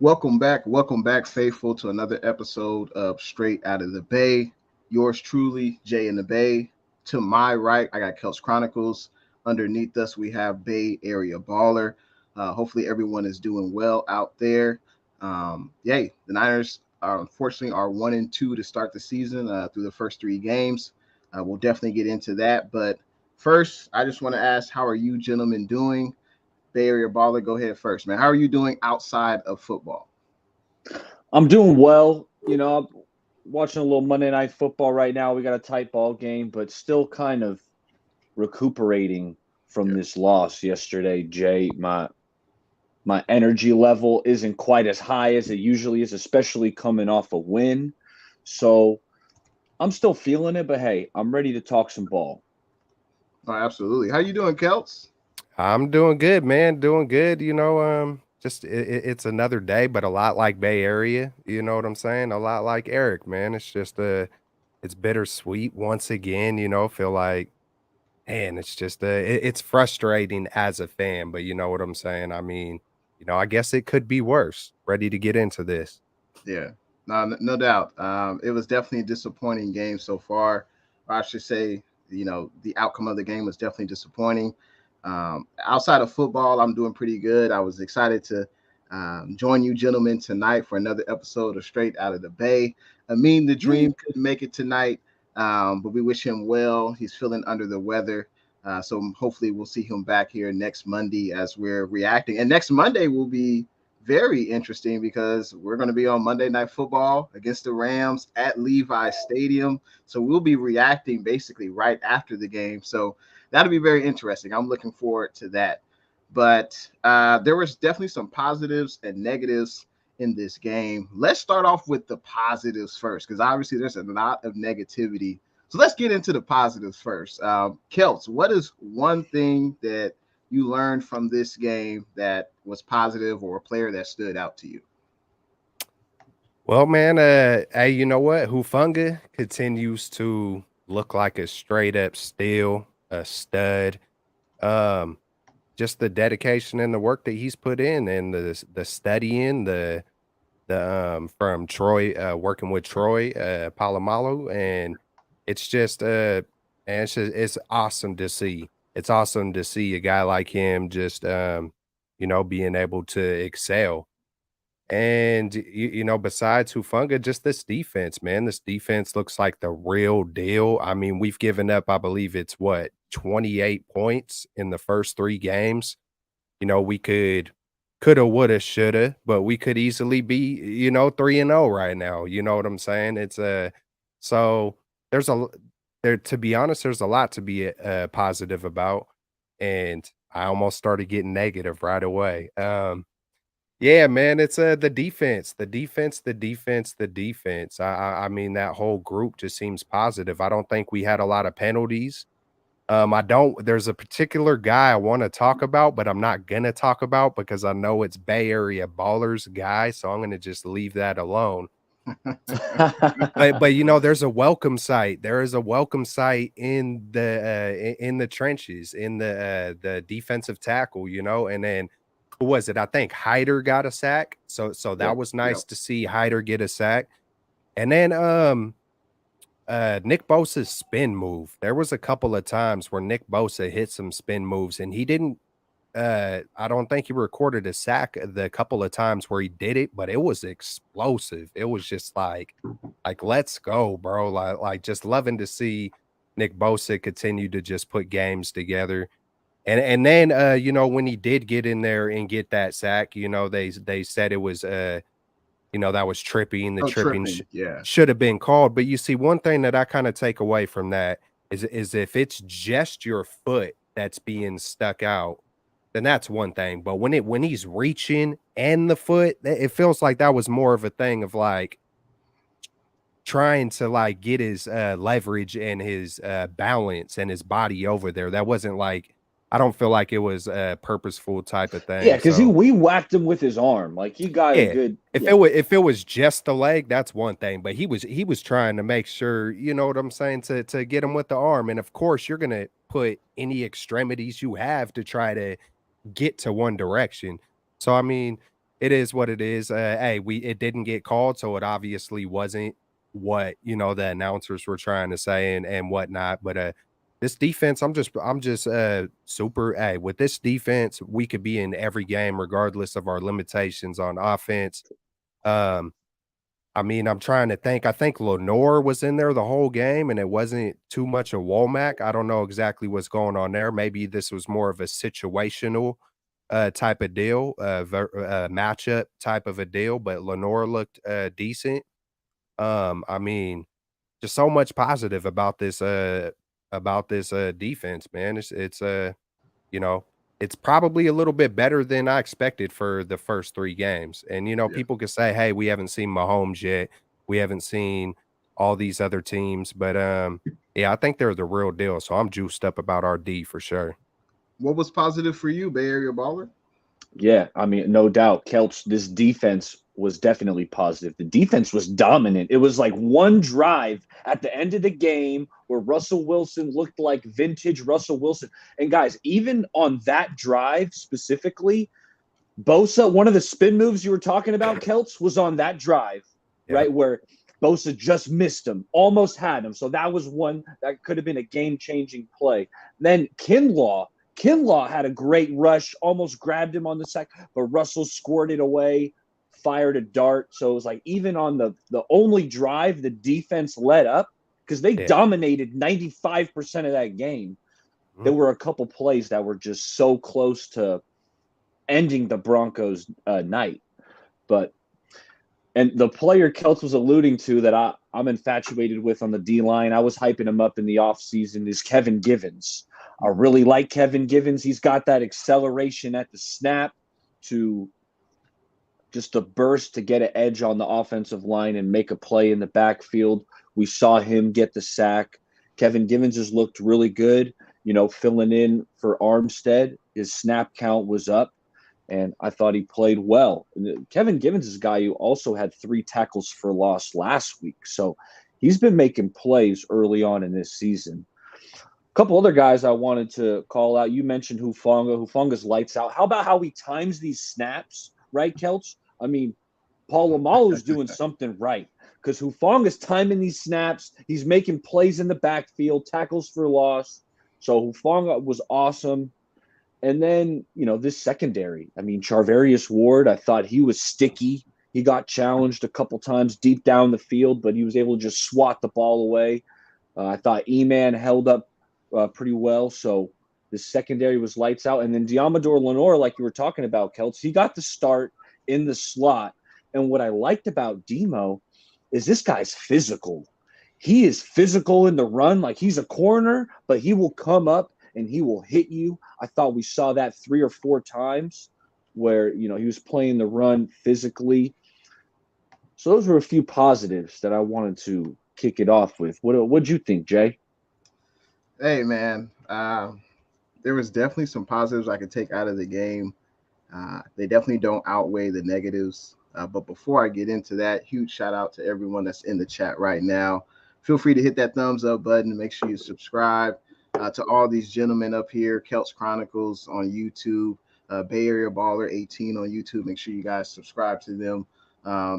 Welcome back, faithful, to another episode of Straight Out of the Bay. Yours truly, Jay in the Bay. To my right, I got Keltz Chronicles. Underneath us, we have Bay Area Baller. Hopefully, everyone is doing well out there. Yay, the Niners are unfortunately are 1-2 to start the season through the first three games. We'll definitely get into that, but first, I just want to ask, how are you gentlemen doing? Bay Area Baller, go ahead first, man. How are you doing outside of football? I'm doing well. I'm watching a little Monday Night Football right now. We got a tight ball game, but still kind of recuperating from Yeah. this loss yesterday. Jay, my energy level isn't quite as high as it usually is, especially coming off a win. So I'm still feeling it, but hey, I'm ready to talk some ball. Oh, absolutely. How you doing, Kelts? I'm doing good, man. Doing good. Just it's another day, but a lot like Bay Area. You know what I'm saying? A lot like Eric, man. It's just it's bittersweet once again. Feel like, man, it's just it's frustrating as a fan, but you know what I'm saying. I mean, I guess it could be worse. Ready to get into this. Yeah, no doubt. It was definitely a disappointing game so far. Or I should say, the outcome of the game was definitely disappointing. Outside of football, I'm doing pretty good. I was excited to join you gentlemen tonight for another episode of Straight Out of the Bay. Amin the Dream couldn't make it tonight, but we wish him well. He's feeling under the weather. So hopefully we'll see him back here next Monday as we're reacting. And next Monday will be very interesting because we're going to be on Monday Night Football against the Rams at Levi Stadium. So we'll be reacting basically right after the game. So that'll be very interesting. I'm looking forward to that. But there was definitely some positives and negatives in this game. Let's start off with the positives first, because obviously there's a lot of negativity. So let's get into the positives first. Kelts, what is one thing that you learned from this game that was positive, or a player that stood out to you? Well, man, hey, you know what? Hufunga continues to look like a straight up steal, a stud. Um, just the dedication and the work that he's put in, and the studying, the from Troy, working with Troy Palomalo, and it's just and it's awesome to see. It's awesome to see a guy like him just being able to excel. And besides Hufunga, just this defense, man. This defense looks like the real deal. I mean, we've given up, I believe it's what, 28 points in the first three games. We coulda, woulda, shoulda, but we could easily be, 3-0 right now. You know what I'm saying? It's so there's there, to be honest, there's a lot to be positive about. And I almost started getting negative right away. Yeah, man, it's the defense, the defense, the defense, the defense. I mean, that whole group just seems positive. I don't think we had a lot of penalties. I don't. There's a particular guy I want to talk about, but I'm not gonna talk about because I know it's Bay Area Ballers guy, so I'm gonna just leave that alone. But there's a welcome site. There is a welcome site in the trenches, in the defensive tackle, and then who was it? I think Hyder got a sack. So that Yep, was yep. nice to see Hyder get a sack. And then Nick Bosa's spin move. There was a couple of times where Nick Bosa hit some spin moves and he didn't I don't think he recorded a sack the couple of times where he did it, but it was explosive. It was just like let's go, bro. Like just loving to see Nick Bosa continue to just put games together. And then when he did get in there and get that sack, they said it was that was trippy, and the Oh, tripping tripping. Yeah. should have been called. But you see, one thing that I kind of take away from that is if it's just your foot that's being stuck out, then that's one thing. But when he's reaching and the foot, it feels like that was more of a thing of like trying to like get his leverage and his balance and his body over there. That wasn't like, I don't feel like it was a purposeful type of Yeah, thing. because So we whacked him with his arm. Like he got a yeah. good. If Yeah, it was just the leg, that's one thing. But he was trying to make sure, you know what I'm saying, to get him with the arm. And of course, you're gonna put any extremities you have to try to get to one direction. So I mean, it is what it is. Hey, it didn't get called, so it obviously wasn't what the announcers were trying to say and whatnot. But this defense, I'm just super. Hey, with this defense, we could be in every game regardless of our limitations on offense. Um, I mean, I'm trying to think. I think Lenore was in there the whole game, and it wasn't too much of Womack. I don't know exactly what's going on there. Maybe this was more of a situational type of deal, matchup type of a deal. But Lenore looked decent. I mean, just so much positive about this defense, man. You know, it's probably a little bit better than I expected for the first 3 games. And, Yeah. people could say, "Hey, we haven't seen Mahomes yet. We haven't seen all these other teams." But, yeah, I think they're the real deal. So I'm juiced up about our D for sure. What was positive for you, Bay Area baller? Yeah, I mean, no doubt, Keltz, this defense was definitely positive. The defense was dominant. It was like one drive at the end of the game where Russell Wilson looked like vintage Russell Wilson. And guys, even on that drive specifically, Bosa, one of the spin moves you were talking about, Keltz, was on that drive, Yeah. right? Where Bosa just missed him, almost had him. So that was one that could have been a game-changing play. Then Kinlaw had a great rush, almost grabbed him on the sack, but Russell squirted away, fired a dart. So it was like even on the only drive the defense led up, because they dominated 95% of that game. There were a couple plays that were just so close to ending the Broncos' night. And the player Keltz was alluding to that I'm infatuated with on the D-line, I was hyping him up in the offseason, is Kevin Givens. I really like Kevin Givens. He's got that acceleration at the snap to just a burst to get an edge on the offensive line and make a play in the backfield. We saw him get the sack. Kevin Givens has looked really good, filling in for Armstead. His snap count was up, and I thought he played well. Kevin Givens is a guy who also had 3 tackles for loss last week, so he's been making plays early on in this season. A couple other guys I wanted to call out. You mentioned Hufanga. Hufanga's lights out. How about how he times these snaps, right, Keltz? I mean, Paul Amalu's doing something right because Hufanga's timing these snaps. He's making plays in the backfield, tackles for loss. So Hufanga was awesome. And then, this secondary. I mean, Charvarius Ward, I thought he was sticky. He got challenged a couple times deep down the field, but he was able to just swat the ball away. I thought E-Man held up pretty well. So the secondary was lights out. And then Diamador Lenore, like you were talking about, Keltz, he got the start in the slot. And what I liked about Demo is this guy's physical. He is physical in the run. Like he's a corner, but he will come up and he will hit you. I thought we saw that 3 or 4 times where, he was playing the run physically. So those were a few positives that I wanted to kick it off with. What'd you think, Jay? Hey, man, there was definitely some positives I could take out of the game. They definitely don't outweigh the negatives. But before I get into that, huge shout out to everyone that's in the chat right now. Feel free to hit that thumbs up button. Make sure you subscribe to all these gentlemen up here. Keltz Chronicles on YouTube, Bay Area Baller 18 on YouTube. Make sure you guys subscribe to them.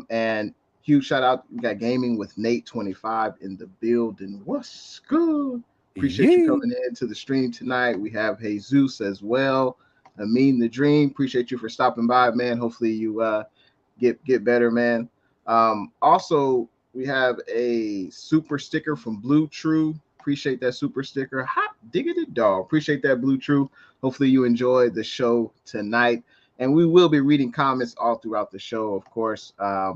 And huge shout out. We got Gaming with Nate 25 in the building. What's good? Appreciate you coming in to the stream tonight. We have Jesus as well. Amin the Dream. Appreciate you for stopping by, man. Hopefully you get better, man. Also, we have a super sticker from Blue True. Appreciate that super sticker. Hot diggity dog. Appreciate that, Blue True. Hopefully you enjoyed the show tonight. And we will be reading comments all throughout the show, of course. My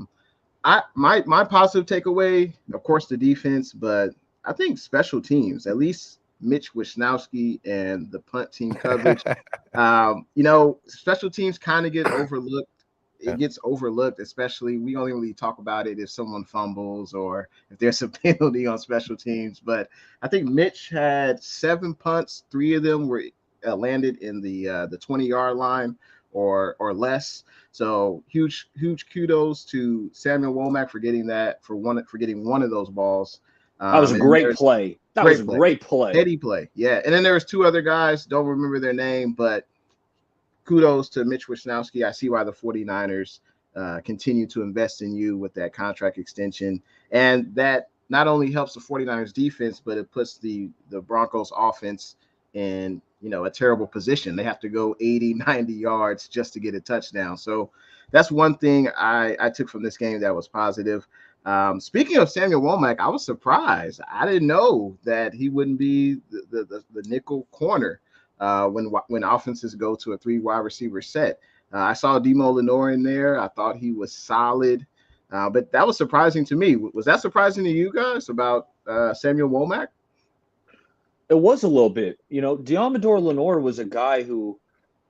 positive takeaway, of course, the defense, but I think special teams, at least Mitch Wisnowski and the punt team coverage. Special teams kind of get overlooked. It gets overlooked, especially we only really talk about it if someone fumbles or if there's a penalty on special teams. But I think Mitch had 7 punts. 3 of them were landed in the 20-yard line or less. So huge kudos to Samuel Womack for getting one of those balls. That was a great play. That was a great play. Heady play. Yeah. And then there was 2 other guys. Don't remember their name, but kudos to Mitch Wisnowski. I see why the 49ers continue to invest in you with that contract extension. And that not only helps the 49ers defense, but it puts the Broncos offense in, a terrible position. They have to go 80, 90 yards just to get a touchdown. So that's one thing I took from this game that was positive. Speaking of Samuel Womack, I was surprised. I didn't know that he wouldn't be the nickel corner when offenses go to a 3 wide receiver set. I saw Demo Lenore in there. I thought he was solid, but that was surprising to me. Was that surprising to you guys about Samuel Womack? It was a little bit. Diamador Lenore was a guy who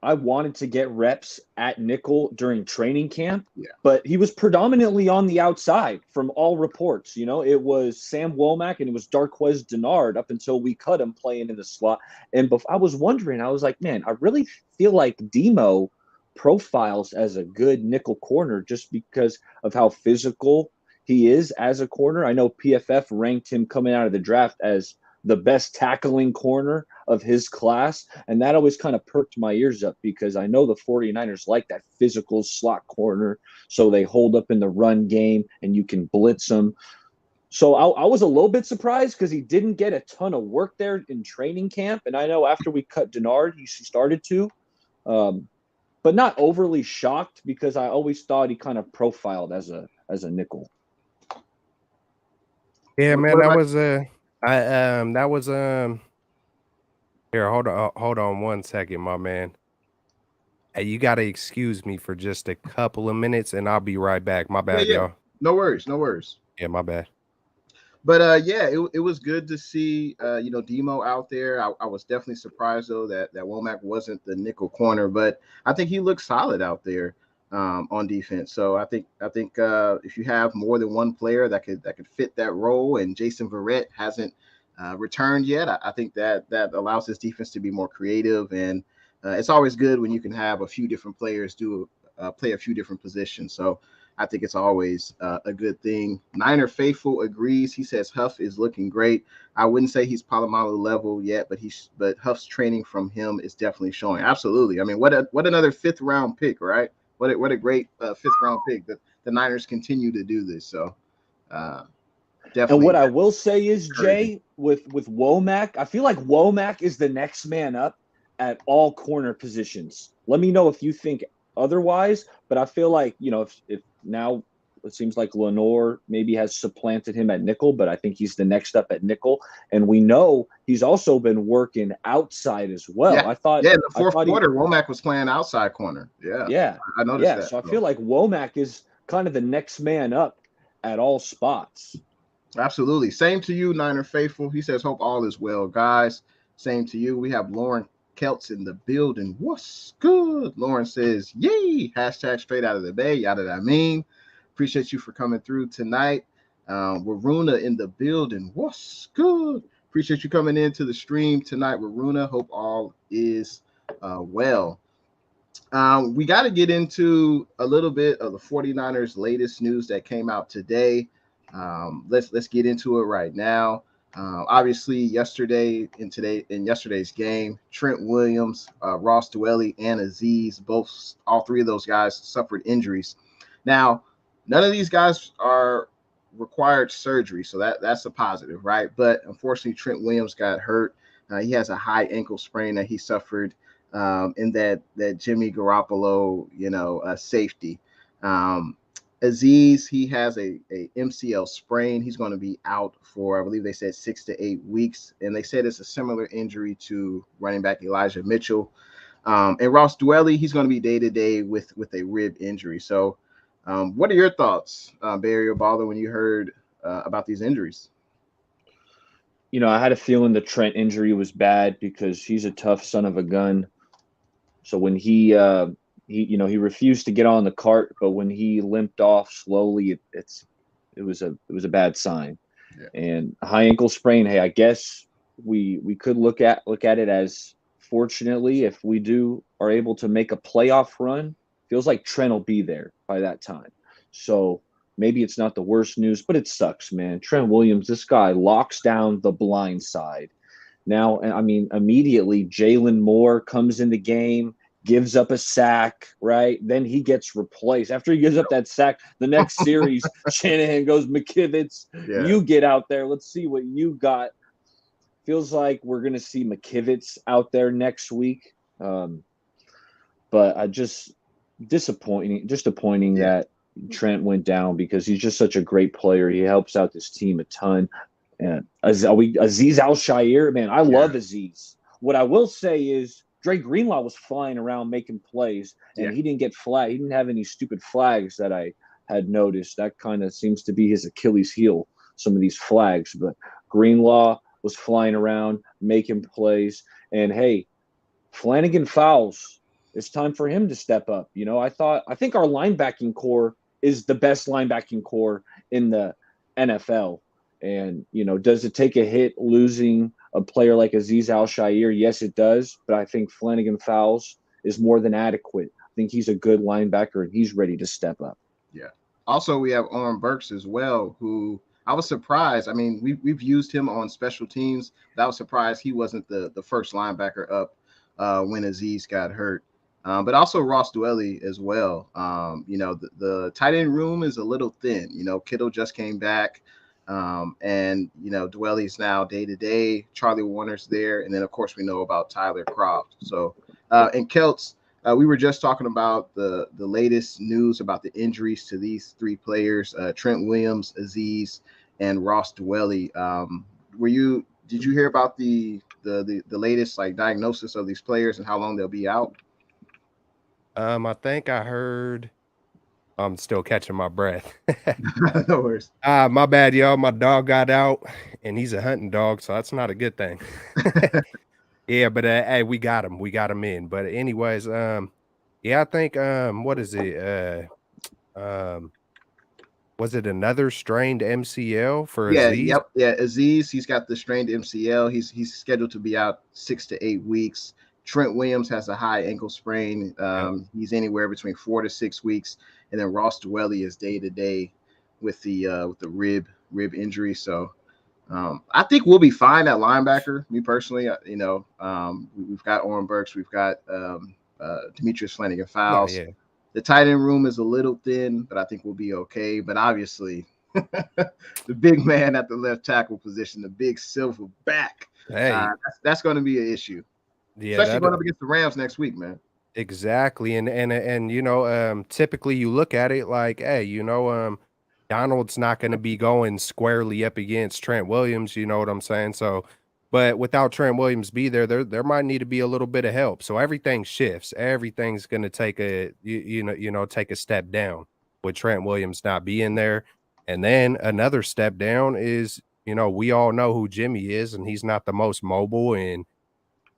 I wanted to get reps at nickel during training camp, but he was predominantly on the outside from all reports. It was Sam Womack and it was Darqueze Dennard up until we cut him playing in the slot. And I was wondering, I was like, man, I really feel like Demo profiles as a good nickel corner just because of how physical he is as a corner. I know PFF ranked him coming out of the draft as the best tackling corner of his class. And that always kind of perked my ears up because I know the 49ers like that physical slot corner. So they hold up in the run game and you can blitz them. So I was a little bit surprised because he didn't get a ton of work there in training camp. And I know after we cut Dennard, he started to, but not overly shocked because I always thought he kind of profiled as a nickel. Yeah, man, that was here, hold on 1 second, my man. Hey, you gotta excuse me for just a couple of minutes and I'll be right back. My bad, y'all. No worries. Yeah, my bad. But it was good to see Demo out there. I was definitely surprised though that Womack wasn't the nickel corner, but I think he looked solid out there on defense. So I think if you have more than one player that could fit that role, and Jason Verrett hasn't returned yet, I think that allows this defense to be more creative, and it's always good when you can have a few different players play a few different positions. So I think it's always a good thing. Niner Faithful agrees. He says Huff is looking great. I wouldn't say he's Polamalu level yet, but Huff's training from him is definitely showing. Absolutely. I mean, what another 5th round pick, right? What a great 5th round pick. The Niners continue to do this. So definitely. And what I will say is, Jay, with Womack, I feel like Womack is the next man up at all corner positions. Let me know if you think otherwise, but I feel like, if now it seems like Lenore maybe has supplanted him at nickel, but I think he's the next up at nickel. And we know he's also been working outside as well. Yeah. I thought in the fourth quarter, Womack was playing outside corner. Yeah. I noticed that. So I feel like Womack is kind of the next man up at all spots. Absolutely. Same to you, Niner Faithful. He says, hope all is well, guys. Same to you. We have Lauren Keltz in the building. What's good? Lauren says, yay. Hashtag straight out of the bay. Yada that mean. Appreciate you for coming through tonight. Waruna in the building. What's good? Appreciate you coming into the stream tonight, Waruna. Hope all is well. We got to get into a little bit of the 49ers latest news that came out today. Let's get into it right now. Obviously, in yesterday's game, Trent Williams, Ross Dwelley, and Aziz, all three of those guys suffered injuries. Now, none of these guys are required surgery, so that's a positive, right? But unfortunately, Trent Williams got hurt. He has a high ankle sprain that he suffered in that Jimmy Garoppolo, safety. Aziz, he has a MCL sprain. He's going to be out for, I believe they said 6 to 8 weeks, and they said it's a similar injury to running back Elijah Mitchell. And Ross Dwelley, he's going to be day-to-day with a rib injury. So what are your thoughts, Barry or Baller, when you heard about these injuries? I had a feeling the Trent injury was bad because he's a tough son of a gun. So when he refused to get on the cart, but when he limped off slowly, it was a bad sign. Yeah. And a high ankle sprain. Hey, I guess we could look at it as, fortunately, if we are able to make a playoff run, feels like Trent will be there by that time. So maybe it's not the worst news, but it sucks, man. Trent Williams, this guy locks down the blind side. Now, I mean, immediately Jalen Moore comes in the game. gives up a sack, right? Then he gets replaced. After he gives up that sack, the next series, Shanahan goes, McKivitz, you get out there. Let's see what you got. Feels like we're going to see McKivitz out there next week. But I just disappointing that Trent went down because he's just such a great player. He helps out this team a ton. And Azeez Al-Shaair, man, I love Azeez. What I will say is Dre Greenlaw was flying around making plays, and he didn't get flagged. He didn't have any stupid flags that I had noticed. That kind of seems to be his Achilles heel, some of these flags. But Greenlaw was flying around, making plays. And, hey, Flanagan Fowles, it's time for him to step up. You know, I think our linebacking core is the best linebacking core in the NFL. And, you know, does it take a hit losing a player like Azeez Al-Shaair? Yes, it does. But I think Flanagan Fowles is more than adequate. I think he's a good linebacker, and he's ready to step up. Yeah. Also, we have Oren Burks as well, who I was surprised. I mean, we've used him on special teams, but I was surprised he wasn't the first linebacker up when Azeez got hurt. But also Ross Dwelley as well. You know, the tight end room is a little thin. You know, Kittle just came back. And, you know, Dwelley's now day-to-day. Charlie Warner's there. And then, of course, we know about Tyler Croft. So, and Keltz, we were just talking about the latest news about the injuries to these three players, Trent Williams, Azeez, and Ross Dwelley. Did you hear about the latest like diagnosis of these players and how long they'll be out? I think I heard. I'm still catching my breath. No worries. My bad, y'all. My dog got out, and he's a hunting dog, so that's not a good thing. Yeah, but hey, we got him. We got him in. But anyways, I think what is it? Was it another strained MCL for Azeez? Azeez. He's got the strained MCL. He's scheduled to be out 6 to 8 weeks. Trent Williams has a high ankle sprain. He's anywhere between 4 to 6 weeks. And then Ross Dwelley is day-to-day with the rib injury. So I think we'll be fine at linebacker. Me personally, you know, we've got Oren Burks, we've got Demetrius Flanagan Fowles. The tight end room is a little thin, but I think we'll be okay. But obviously, the big man at the left tackle position, the big silver back, that's going to be an issue. Yeah, especially going up against the Rams next week, man. Exactly. And you know, typically you look at it like, hey, you know, Donald's not going to be going squarely up against Trent Williams, you know what I'm saying? So, but without Trent Williams be there might need to be a little bit of help. So everything shifts. Everything's going to take take a step down with Trent Williams not being there. And then another step down is, you know, we all know who Jimmy is, and he's not the most mobile, and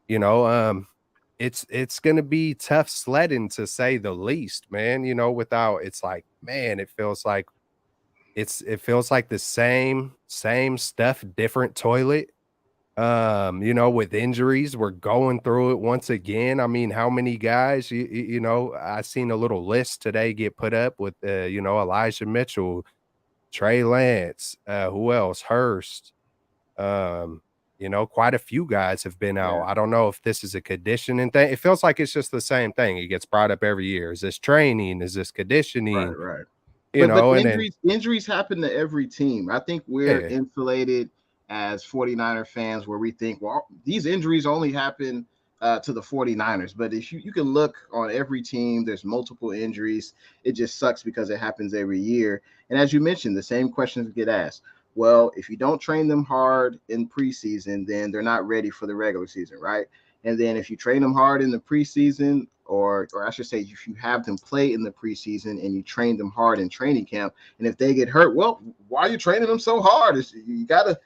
you know, it's going to be tough sledding to say the least, man. You know, without, it's like, man, it feels like the same stuff, different toilet. You know, with injuries, we're going through it once again. I mean, how many guys, you know, I seen a little list today get put up with, you know, Elijah Mitchell, Trey Lance, who else? Hurst. You know, quite a few guys have been out. I don't know if this is a conditioning thing. It feels like it's just the same thing. It gets brought up every year. Is this training? Is this conditioning? Right. But injuries happen to every team. I think we're insulated as 49er fans where we think, well, these injuries only happen to the 49ers. But if you can look on every team, there's multiple injuries. It just sucks because it happens every year. And as you mentioned, the same questions get asked. Well, if you don't train them hard in preseason, then they're not ready for the regular season, right? And then if you train them hard in the preseason, or I should say, if you have them play in the preseason and you train them hard in training camp, and if they get hurt, well, why are you training them so hard? You gotta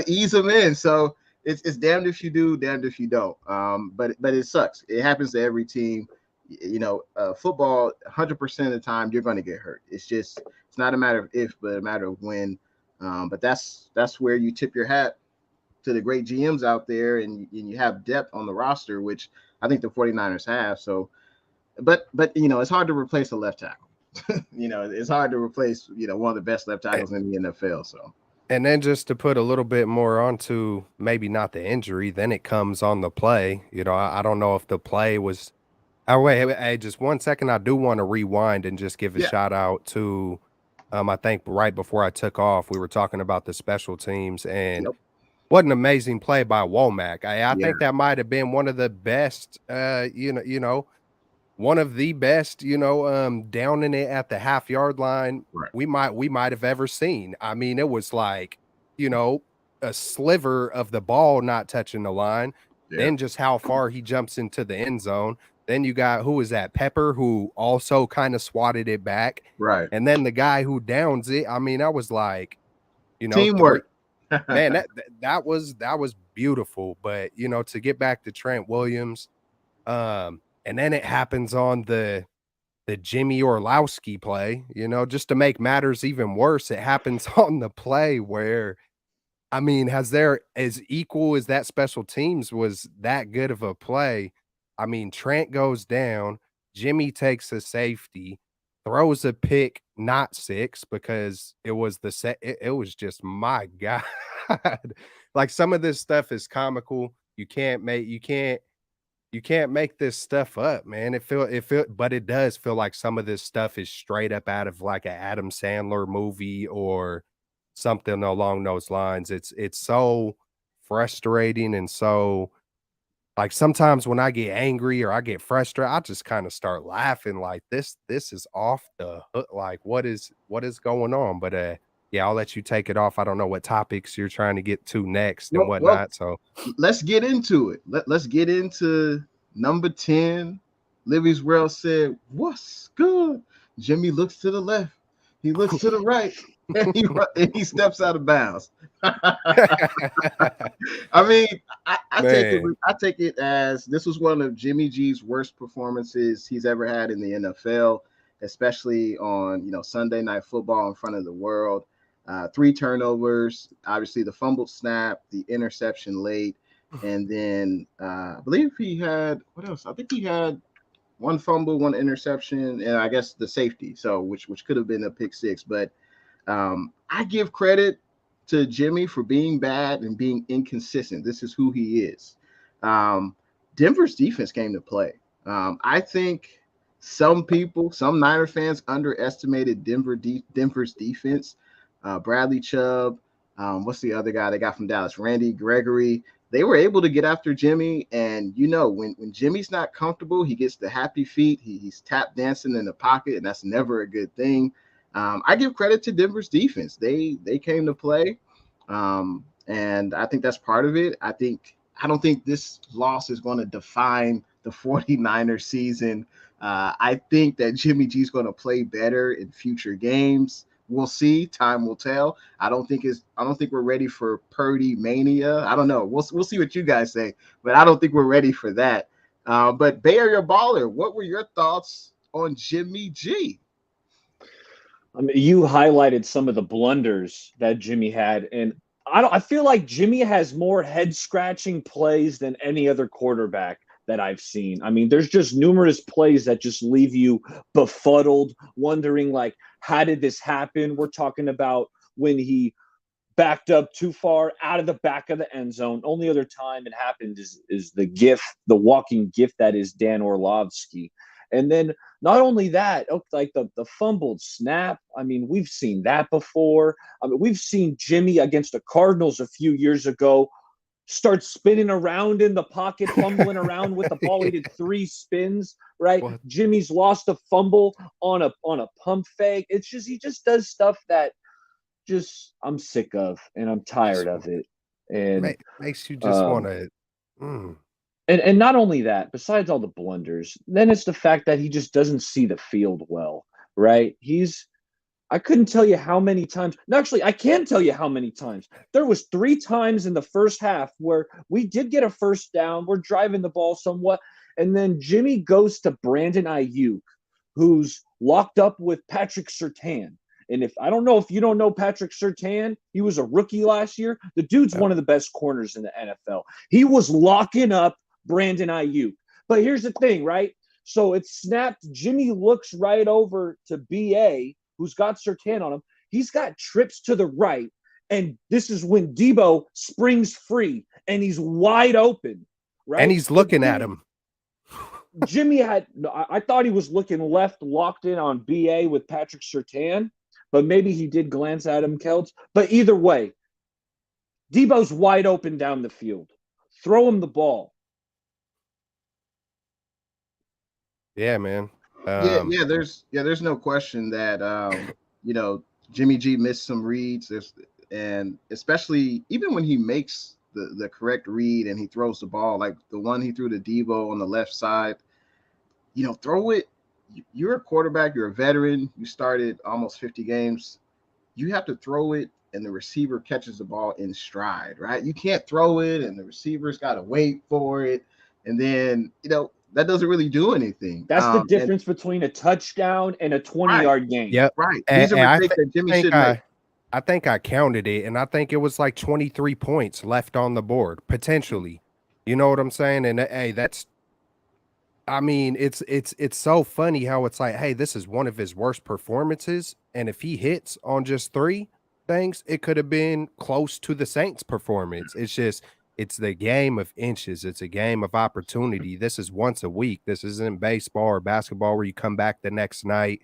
ease them in. So it's damned if you do, damned if you don't. But it sucks. It happens to every team. You know, football, 100% of the time you're going to get hurt. It's not a matter of if, but a matter of when. But that's where you tip your hat to the great GMs out there, and you have depth on the roster, which I think the 49ers have. So, but you know, it's hard to replace a left tackle. You know, it's hard to replace, you know, one of the best left tackles in the NFL. So, and then just to put a little bit more onto maybe not the injury, then it comes on the play. You know, I don't know if the play was Oh, wait, hey, just 1 second. I do want to rewind and just give a Yeah. shout out to, I think right before I took off, we were talking about the special teams, and Yep. what an amazing play by Womack. I Yeah. think that might have been one of the best, one of the best, downing it at the half-yard line Right. we might have ever seen. I mean, it was like, you know, a sliver of the ball not touching the line, Yeah. then just how far he jumps into the end zone. Then you got, who was that? Pepper, who also kind of swatted it back. Right. And then the guy who downs it. I mean, I was like, three, Teamwork. man, that was beautiful. But to get back to Trent Williams, and then it happens on the Jimmy Orlowski play, just to make matters even worse. It happens on the play where, I mean, as equal as that special teams was that good of a play. I mean, Trent goes down, Jimmy takes a safety, throws a pick, not six, because it was it was just, my God. Like, some of this stuff is comical. You can't make this stuff up, man. But it does feel like some of this stuff is straight up out of like an Adam Sandler movie or something along those lines. It's so frustrating, and so, like, sometimes when I get angry or I get frustrated, I just kind of start laughing like this is off the hook. Like, what is going on? But yeah, I'll let you take it off. I don't know what topics you're trying to get to next and Well, whatnot. So let's get into it. Let's get into number 10. Livy's World said, "What's good?" Jimmy looks to the left. He looks to the right. And he steps out of bounds. I mean, I take it as this was one of Jimmy G's worst performances he's ever had in the NFL, especially on Sunday Night Football in front of the world. 3 turnovers, obviously the fumbled snap, the interception late, and then I believe he had, what else? I think he had 1 fumble, 1 interception, and I guess the safety. So which could have been a pick 6, but I give credit to Jimmy for being bad and being inconsistent. This is who he is. Denver's defense came to play. I think some Niner fans underestimated Denver's defense. Bradley Chubb, what's the other guy they got from Dallas? Randy Gregory. They were able to get after Jimmy, and when Jimmy's not comfortable, he gets the happy feet. He's tap dancing in the pocket, and that's never a good thing. I give credit to Denver's defense. They came to play, and I think that's part of it. I don't think this loss is going to define the 49ers season. I think that Jimmy G's going to play better in future games. We'll see. Time will tell. I don't think we're ready for Purdy mania. I don't know. We'll see what you guys say, but I don't think we're ready for that. But Bay Area Baller, what were your thoughts on Jimmy G? I mean, you highlighted some of the blunders that Jimmy had, and I feel like Jimmy has more head-scratching plays than any other quarterback that I've seen. I mean, there's just numerous plays that just leave you befuddled, wondering, like, how did this happen? We're talking about when he backed up too far out of the back of the end zone. Only other time it happened is the walking gift that is Dan Orlovsky. And then not only that, like the fumbled snap. I mean, we've seen that before. I mean, we've seen Jimmy against the Cardinals a few years ago start spinning around in the pocket, fumbling around with the ball. He did 3 spins, right? What? Jimmy's lost a fumble on a pump fake. It's just, he just does stuff that I'm sick of, and I'm tired of it. And makes you just want to. And not only that, besides all the blunders, then it's the fact that he just doesn't see the field well, right? I couldn't tell you how many times. No, actually, I can tell you how many times. There was 3 times in the first half where we did get a first down. We're driving the ball somewhat. And then Jimmy goes to Brandon Ayuk, who's locked up with Patrick Surtain. And I don't know if you don't know Patrick Surtain, he was a rookie last year. The dude's one of the best corners in the NFL. He was locking up Brandon Ayuk. But here's the thing, right? So it's snapped. Jimmy looks right over to BA, who's got Surtain on him. He's got trips to the right, and this is when Debo springs free, and he's wide open, right? And he's looking at him. Jimmy had. I thought he was looking left, locked in on BA with Patrick Surtain, but maybe he did glance at him, Keltz. But either way, Debo's wide open down the field. Throw him the ball. Yeah, man. There's no question that Jimmy G missed some reads. And especially even when he makes the correct read and he throws the ball, like the one he threw to Debo on the left side, throw it. You're a quarterback, you're a veteran, you started almost 50 games. You have to throw it and the receiver catches the ball in stride, right? You can't throw it and the receiver's got to wait for it. And then, that doesn't really do anything. That's the difference between a touchdown and a 20-yard game. Yep. Right. These are mistakes that Jimmy should make. I think I counted it, and I think it was like 23 points left on the board, potentially. You know what I'm saying? And hey, it's so funny how it's like, hey, this is one of his worst performances, and if he hits on just 3 things, it could have been close to the Saints' performance. It's the game of inches. It's a game of opportunity. This is once a week. This isn't baseball or basketball where you come back the next night.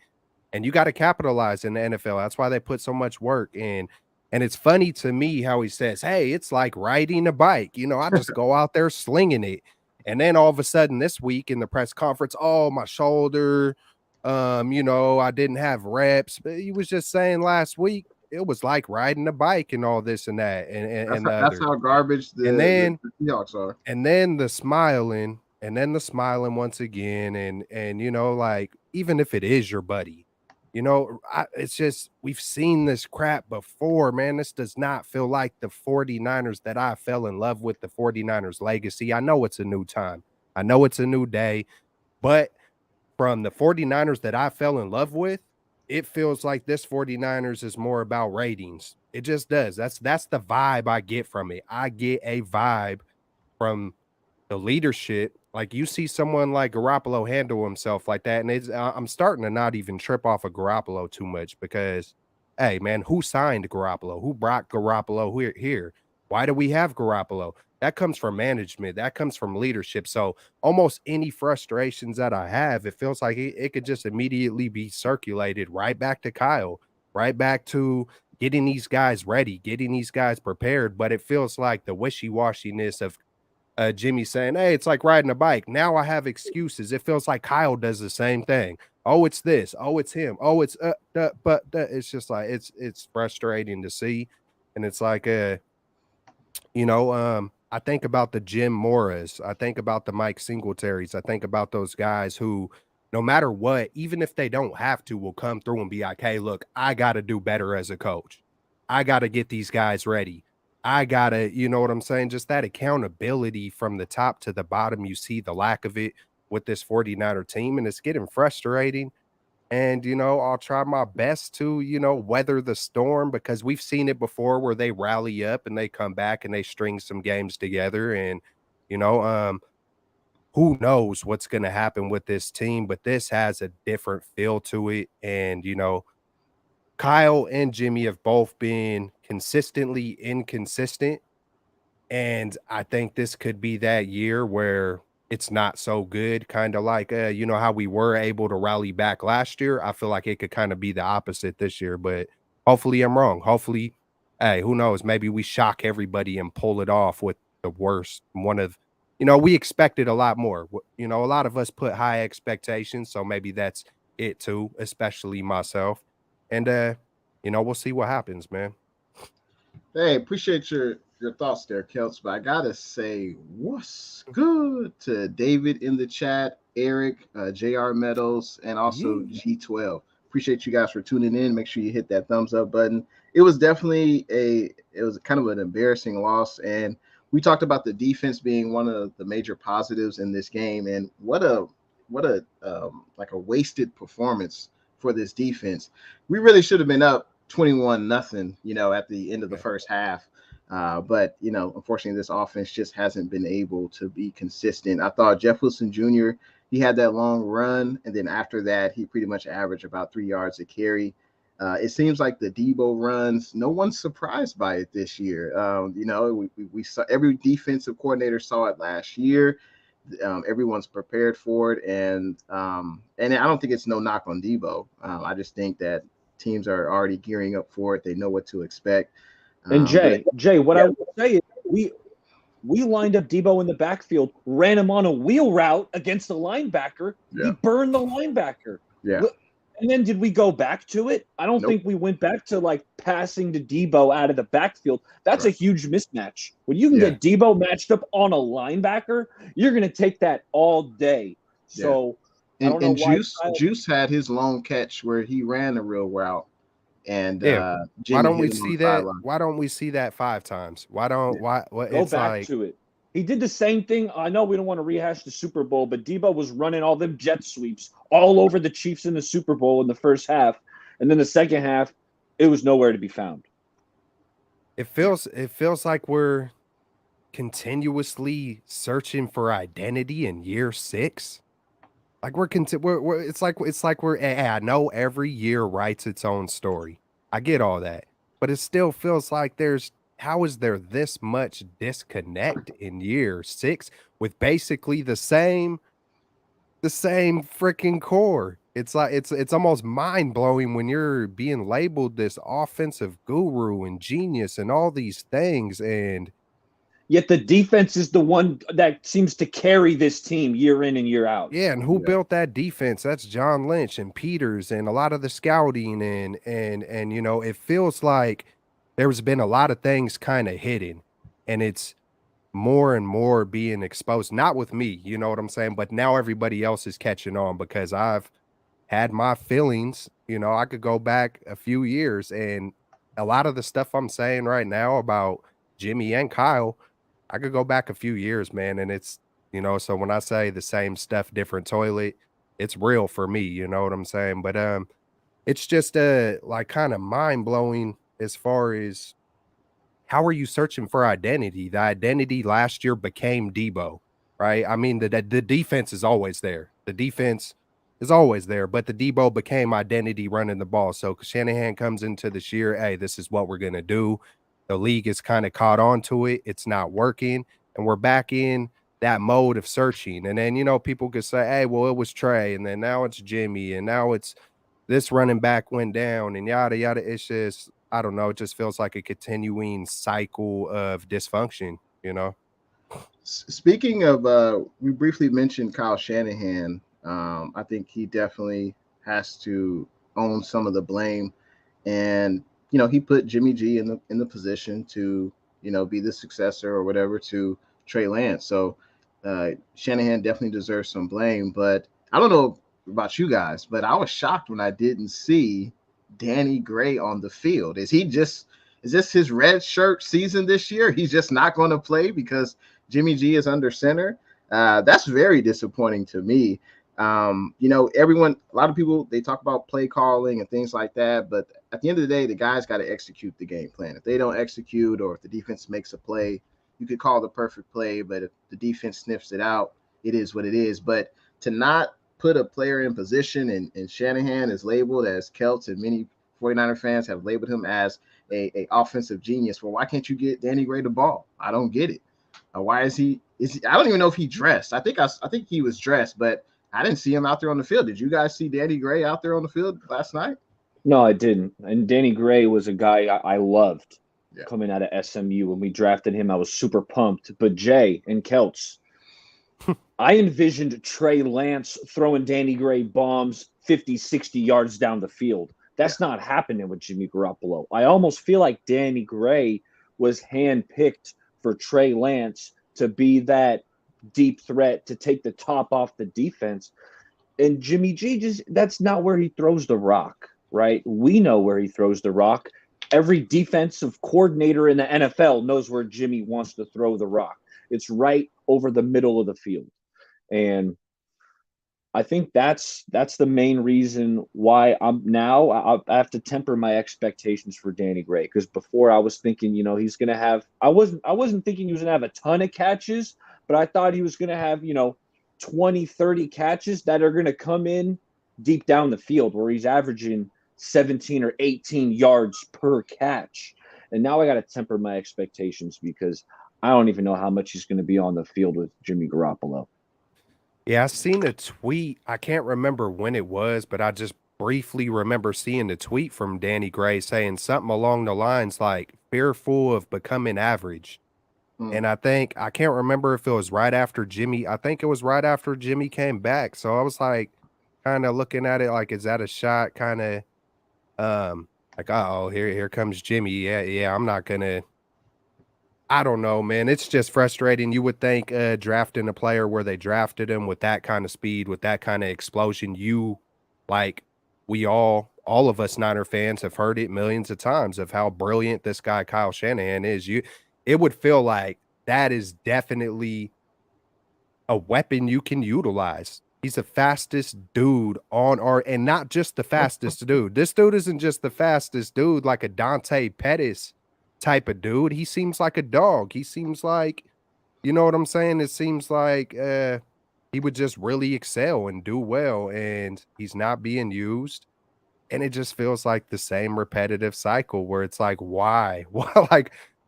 And you got to capitalize in the NFL. That's why they put so much work in. And it's funny to me how he says, hey, it's like riding a bike. I just go out there slinging it. And then all of a sudden this week in the press conference, oh, my shoulder, I didn't have reps. But he was just saying last week, it was like riding a bike and all this and that. And that's how garbage the Seahawks are. And then the smiling once again. And like, even if it is your buddy, it's just, we've seen this crap before, man. This does not feel like the 49ers that I fell in love with, the 49ers legacy. I know it's a new time. I know it's a new day. But from the 49ers that I fell in love with, it feels like this 49ers is more about ratings. It just does. That's the vibe I get from it. I get a vibe from the leadership. Like, you see someone like Garoppolo handle himself like that, and I'm starting to not even trip off of Garoppolo too much because, hey, man, who signed Garoppolo? Who brought Garoppolo here? Why do we have Garoppolo? That comes from management. That comes from leadership. So almost any frustrations that I have, it feels like it could just immediately be circulated right back to Kyle, right back to getting these guys ready, getting these guys prepared. But it feels like the wishy-washiness of Jimmy saying, hey, it's like riding a bike. Now I have excuses. It feels like Kyle does the same thing. Oh, it's this. Oh, it's him. Oh, it's but it's just like it's frustrating to see. And it's like I think about the Jim Morris. I think about the Mike Singletaries. I think about those guys who, no matter what, even if they don't have to, will come through and be like, hey, look, I got to do better as a coach. I got to get these guys ready. I got to, you know what I'm saying? Just that accountability from the top to the bottom. You see the lack of it with this 49er team, and it's getting frustrating. And, I'll try my best to, weather the storm because we've seen it before where they rally up and they come back and they string some games together. And, who knows what's going to happen with this team, but this has a different feel to it. And, Kyle and Jimmy have both been consistently inconsistent. And I think this could be that year where it's not so good, kind of like, how we were able to rally back last year. I feel like it could kind of be the opposite this year, but hopefully I'm wrong. Hopefully, hey, who knows? Maybe we shock everybody and pull it off with the worst. We expected a lot more. A lot of us put high expectations, so maybe that's it too, especially myself. And, we'll see what happens, man. Hey, appreciate your thoughts there, Keltz. But I gotta say, what's good to David in the chat, Eric, JR Meadows, and also G12. Appreciate you guys for tuning in. Make sure you hit that thumbs up button. It was definitely it was kind of an embarrassing loss, and we talked about the defense being one of the major positives in this game, and what a like a wasted performance for this defense. We really should have been up 21-0, at the end of the first half. But, unfortunately, this offense just hasn't been able to be consistent. I thought Jeff Wilson Jr., he had that long run, and then after that, he pretty much averaged about 3 yards a carry. It seems like the Debo runs, no one's surprised by it this year. We saw every defensive coordinator saw it last year. Everyone's prepared for it, and I don't think it's no knock on Debo. I just think that teams are already gearing up for it. They know what to expect. And But Jay, what yeah, I would say is we lined up Debo in the backfield, ran him on a wheel route against the linebacker. yeah, He burned the linebacker. yeah. And then did we go back to it? I don't Nope. think we went back to like passing to Debo out of the backfield. That's a Right. huge mismatch. When you can Yeah, get Debo matched up on a linebacker, you're going to take that all day. yeah. So I don't know And why. Juice had his long catch where he ran the real route, and Yeah. Why Jimmy don't hit we him on see the that? sideline. Why don't we see that 5 times? Why don't Yeah, why what Go it's back like to it. He did the same thing. I know we don't want to rehash the Super Bowl, but Debo was running all them jet sweeps all over the Chiefs in the Super Bowl in the first half. And then the second half, it was nowhere to be found. it feels like we're continuously searching for identity in year 6. Like we're it's like we're I know every year writes its own story. I get all that. But it still feels like there's how is there this much disconnect in year 6 with basically the same freaking core? It's like it's almost mind-blowing when you're being labeled this offensive guru and genius and all these things, and Yet the defense is the one that seems to carry this team year in and year out. yeah, and who yeah, built that defense? That's John Lynch and Peters and a lot of the scouting, and it feels like there's been a lot of things kind of hidden, and it's more and more being exposed. Not with me, you know what I'm saying? But now everybody else is catching on because I've had my feelings. I could go back a few years, and a lot of the stuff I'm saying right now about Jimmy and Kyle, I could go back a few years, man. And so when I say the same stuff, different toilet, it's real for me. You know what I'm saying? But it's just like kind of mind blowing as far as how are you searching for identity? The identity last year became Debo, right? I mean, the defense is always there. The defense is always there, but the Debo became identity running the ball. So Shanahan comes into this year, hey, this is what we're gonna do. The league is kind of caught on to it. It's not working, and we're back in that mode of searching. And then people could say, hey, well, it was Trey, and then now it's Jimmy, and now it's this running back went down and yada yada. It's just I don't know. It just feels like a continuing cycle of dysfunction. Speaking of, we briefly mentioned Kyle Shanahan. I think he definitely has to own some of the blame, and he put Jimmy G in the position to be the successor or whatever to Trey Lance. So Shanahan definitely deserves some blame. But I don't know about you guys, but I was shocked when I didn't see Danny Gray on the field. Is this his red shirt season this year? He's just not going to play because Jimmy G is under center. That's very disappointing to me. Everyone, a lot of people, they talk about play calling and things like that, but at the end of the day, the guys got to execute the game plan. If they don't execute, or if the defense makes a play, you could call the perfect play, but if the defense sniffs it out, it is what it is. But to not put a player in position, and Shanahan is labeled as Keltz, and many 49er fans have labeled him as a offensive genius. Well, why can't you get Danny Gray the ball? I don't get it. Why is he? I don't even know if he dressed. I think he was dressed, but I didn't see him out there on the field. Did you guys see Danny Gray out there on the field last night? No, I didn't. And Danny Gray was a guy I loved Yeah. coming out of SMU. When we drafted him, I was super pumped. But Jay and Keltz, I envisioned Trey Lance throwing Danny Gray bombs 50, 60 yards down the field. That's not happening with Jimmy Garoppolo. I almost feel like Danny Gray was handpicked for Trey Lance to be that deep threat to take the top off the defense. And Jimmy G, that's not where he throws the rock, right? We know where he throws the rock. Every defensive coordinator in the NFL knows where Jimmy wants to throw the rock. It's right over the middle of the field. And I think that's the main reason why I have to temper my expectations for Danny Gray, because before I was thinking, he's going to have I wasn't thinking he was going to have a ton of catches, but I thought he was going to have, 20, 30 catches that are going to come in deep down the field where he's averaging 17 or 18 yards per catch. And now I got to temper my expectations because I don't even know how much he's going to be on the field with Jimmy Garoppolo. Yeah, I seen a tweet. I can't remember when it was, but I just briefly remember seeing the tweet from Danny Gray saying something along the lines like fearful of becoming average. Mm. And I can't remember if it was right after Jimmy. I think it was right after Jimmy came back. So I was kind of looking at it like, is that a shot? Kind of like, oh, here comes Jimmy. Yeah, I'm not gonna. I don't know, man. It's just frustrating. You would think drafting a player where they drafted him with that kind of speed, with that kind of explosion, like we all of us Niner fans have heard it millions of times of how brilliant this guy Kyle Shanahan is. It would feel like that is definitely a weapon you can utilize. He's the fastest dude on our, and not just the fastest dude. This dude isn't just the fastest dude like a Dante Pettis type of dude. He seems like a dog. He seems like, you know what I'm saying? It seems like he would just really excel and do well, and he's not being used. And it just feels like the same repetitive cycle where it's like, why? Well,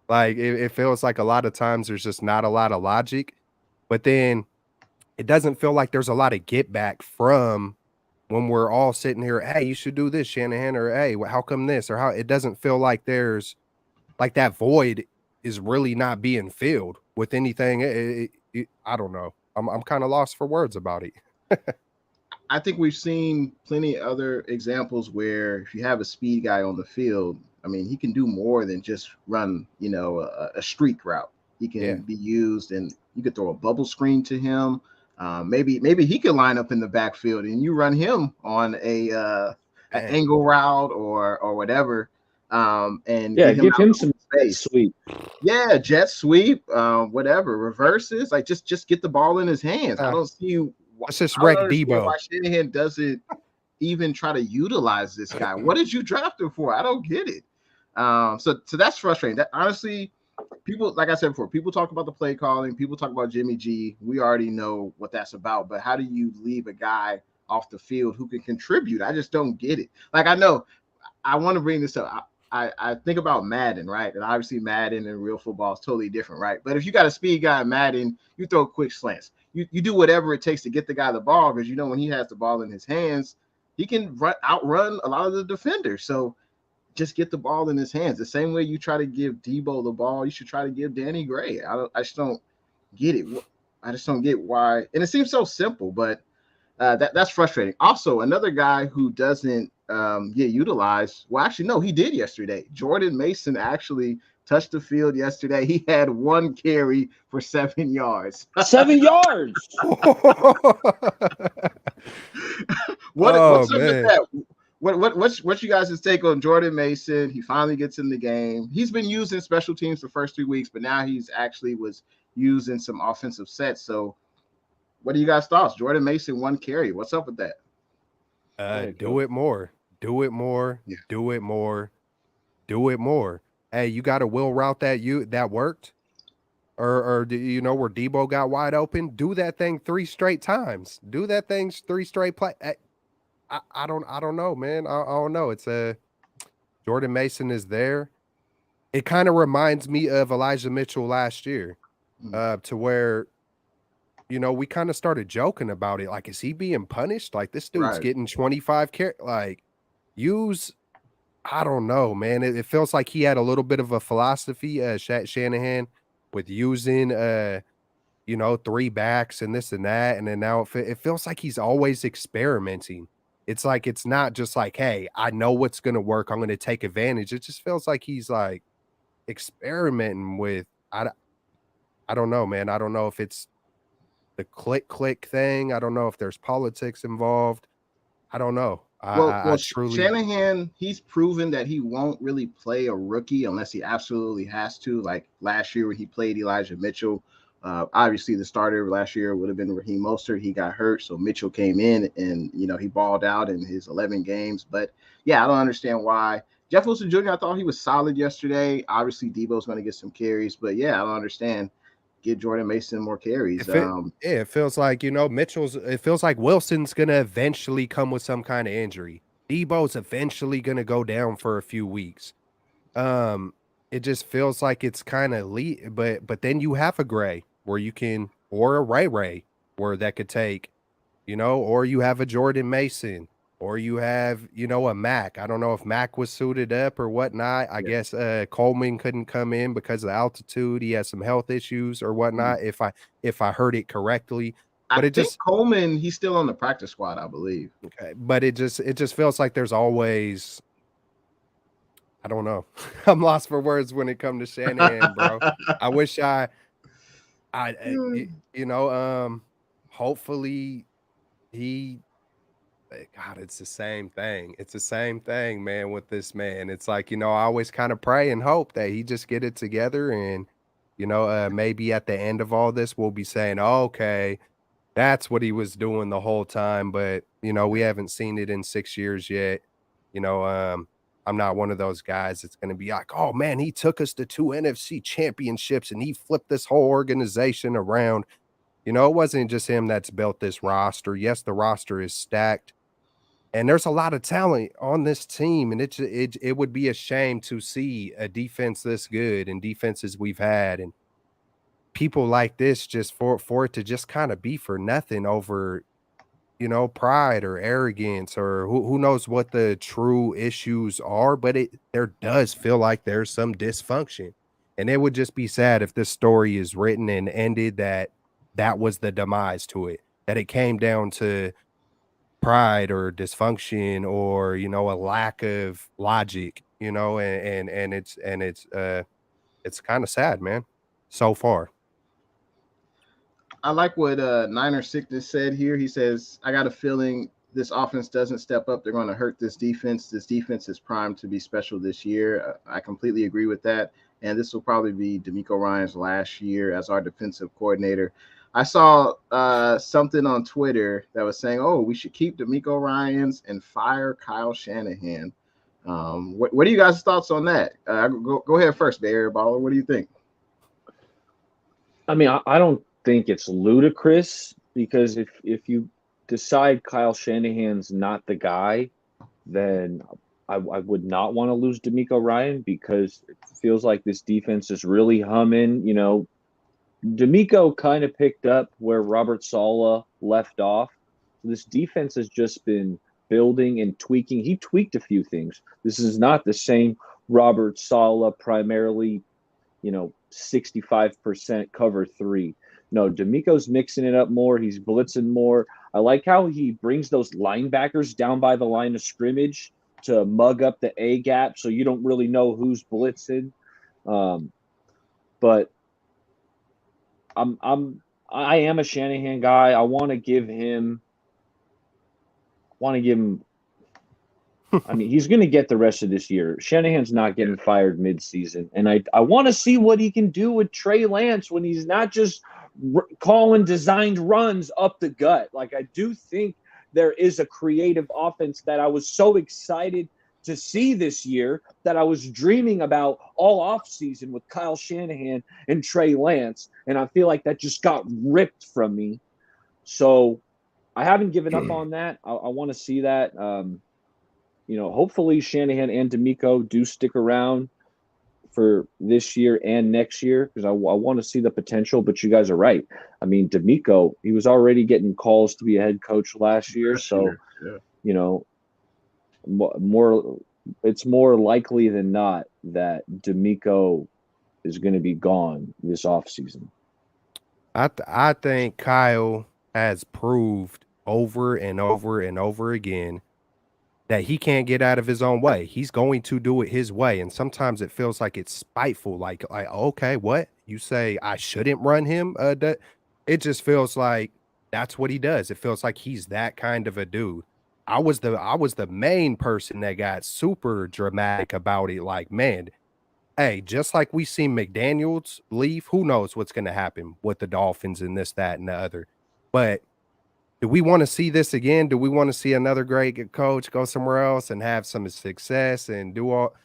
it feels like a lot of times there's just not a lot of logic, but then it doesn't feel like there's a lot of get back from when we're all sitting here. Hey, you should do this, Shanahan, or hey, how come this, or how it doesn't feel like there's like that void is really not being filled with anything. I don't know. I'm kind of lost for words about it. I think we've seen plenty of other examples where if you have a speed guy on the field, I mean, he can do more than just run, a streak route. He can Yeah. be used, and you could throw a bubble screen to him. Maybe he could line up in the backfield, and you run him on an angle route or whatever, and Yeah, get him give out him of some space. sweep. Yeah, jet sweep, whatever, reverses. Like just get the ball in his hands. I don't see let's just I don't wreck understand Debo. why Shanahan doesn't even try to utilize this guy. What did you draft him for? I don't get it. So that's frustrating. That honestly, people, like I said before, people talk about the play calling, people talk about Jimmy G. We already know what that's about. But how do you leave a guy off the field who can contribute? I just don't get it. Like I know I want to bring this up. I think about Madden, right? And obviously Madden and real football is totally different, right? But if you got a speed guy in Madden, you throw quick slants. You do whatever it takes to get the guy the ball, because you know when he has the ball in his hands, he can outrun a lot of the defenders. So just get the ball in his hands. The same way you try to give Debo the ball, you should try to give Danny Gray. I just don't get it. I just don't get why. And it seems so simple, but that's frustrating. Also, another guy who doesn't get utilized. Well, actually, no, he did yesterday. Jordan Mason actually touched the field yesterday. He had one carry for 7 yards. 7 yards. What's up with that? What's you guys' take on Jordan Mason? He finally gets in the game. He's been used in special teams the first 3 weeks, but now he's actually was used in some offensive sets. So what do you guys thoughts? Jordan Mason, one carry. What's up with that? Do it more. Do it more. Yeah. Do it more. Do it more. Hey, you got a wheel route that worked? Or do you know where Debo got wide open? Do that thing 3 straight times. Do that thing 3 straight play. I don't know, man. I don't know. It's Jordan Mason is there. It kind of reminds me of Elijah Mitchell last year, to where, we kind of started joking about it. Like, is he being punished? Like, this dude's getting 25 carries. Like, I don't know, man. It feels like he had a little bit of a philosophy, Shanahan, with using, 3 backs and this and that. And then now it feels like he's always experimenting. It's like, it's not just like, hey, I know what's going to work. I'm going to take advantage. It just feels like he's like experimenting with, I don't know, man. I don't know if it's the click thing. I don't know if there's politics involved. I don't know. I truly, Shanahan, he's proven that he won't really play a rookie unless he absolutely has to. Like last year when he played Elijah Mitchell, obviously the starter last year would have been Raheem Mostert. He got hurt, so Mitchell came in and he balled out in his 11 games. But yeah, I don't understand why. Jeff Wilson Jr., I thought he was solid yesterday. Obviously, Debo's going to get some carries, but yeah, I don't understand. Get Jordan Mason more carries. It feels like, it feels like Wilson's going to eventually come with some kind of injury. Debo's eventually going to go down for a few weeks. It just feels like it's kind of but then you have a Gray where you can, or a Ray. where that could take, or you have a Jordan Mason, or you have, a Mac. I don't know if Mac was suited up or whatnot. I guess Coleman couldn't come in because of the altitude. He has some health issues or whatnot, if I heard it correctly. But I it think just Coleman, he's still on the practice squad, I believe. okay, but it just feels like there's always, I don't know. I'm lost for words when it comes to Shanahan, bro. I wish hopefully he God, it's the same thing. It's the same thing, man, with this man. It's like, I always kind of pray and hope that he just get it together and, maybe at the end of all this, we'll be saying, oh, okay, that's what he was doing the whole time. But, we haven't seen it in 6 years yet. You know, I'm not one of those guys that's going to be like, oh, man, he took us to 2 NFC championships and he flipped this whole organization around. It wasn't just him that's built this roster. Yes, the roster is stacked. And there's a lot of talent on this team, and it would be a shame to see a defense this good and defenses we've had and people like this just for it to just kind of be for nothing over, pride or arrogance or who knows what the true issues are, but there does feel like there's some dysfunction. And it would just be sad if this story is written and ended that was the demise to it, that it came down to pride or dysfunction or a lack of logic, and it's kind of sad, man, so far. I like what Niner Sickness said here. He says, I got a feeling this offense doesn't step up, they're going to hurt this defense. This defense is primed to be special this year. I completely agree with that. And this will probably be DeMeco Ryans' last year as our defensive coordinator. I saw something on Twitter that was saying, oh, we should keep DeMeco Ryans and fire Kyle Shanahan. What are you guys' thoughts on that? Go ahead first, Bay Area Baller. What do you think? I mean, I don't think it's ludicrous because if you decide Kyle Shanahan's not the guy, then I would not want to lose DeMeco Ryan because it feels like this defense is really humming. DeMeco kind of picked up where Robert Saleh left off. So this defense has just been building and tweaking. He tweaked a few things. This is not the same Robert Saleh primarily, 65% cover three. No, DeMeco's mixing it up more. He's blitzing more. I like how he brings those linebackers down by the line of scrimmage to mug up the A gap so you don't really know who's blitzing. But I am a Shanahan guy. I want to give him. I mean, he's going to get the rest of this year. Shanahan's not getting fired midseason, and I want to see what he can do with Trey Lance when he's not just calling designed runs up the gut. Like, I do think there is a creative offense that I was so excited to see this year that I was dreaming about all offseason with Kyle Shanahan and Trey Lance. And I feel like that just got ripped from me. So I haven't given up on that. I want to see that. Hopefully Shanahan and DeMeco do stick around for this year and next year because I want to see the potential. But you guys are right. I mean, DeMeco, he was already getting calls to be a head coach last year. It's more likely than not that DeMeco is going to be gone this offseason. I think Kyle has proved over and over and over again that he can't get out of his own way. He's going to do it his way. And sometimes it feels like it's spiteful. Like okay, what? You say I shouldn't run him? It just feels like that's what he does. It feels like he's that kind of a dude. I was the main person that got super dramatic about it. Like, man, hey, just like we seen McDaniels leave, who knows what's going to happen with the Dolphins and this, that, and the other. But do we want to see this again? Do we want to see another great coach go somewhere else and have some success and do all?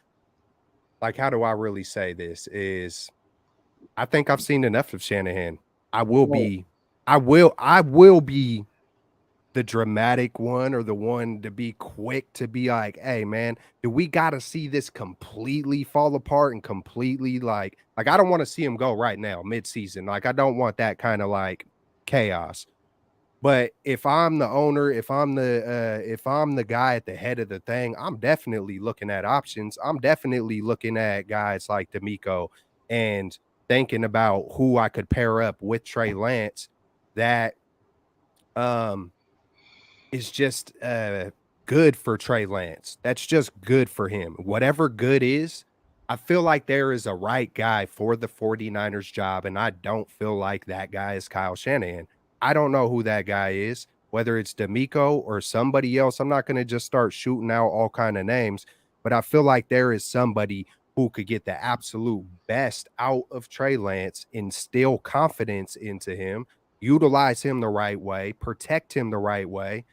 Like, how do I really say this? Is I think I've seen enough of Shanahan. I will be the dramatic one or the one to be quick to be like, hey, man, do we got to see this completely fall apart and completely like I don't want to see him go right now mid-season. Like, I don't want that kind of like chaos. But if I'm the owner, if I'm the guy at the head of the thing, I'm definitely looking at options. I'm definitely looking at guys like D'Amico and thinking about who I could pair up with Trey Lance that um is just good for Trey Lance. That's just good for him. Whatever good is, I feel like there is a right guy for the 49ers job, and I don't feel like that guy is Kyle Shanahan. I don't know who that guy is, whether it's D'Amico or somebody else. I'm not going to just start shooting out all kind of names, but I feel like there is somebody who could get the absolute best out of Trey Lance, instill confidence into him, utilize him the right way, protect him the right way,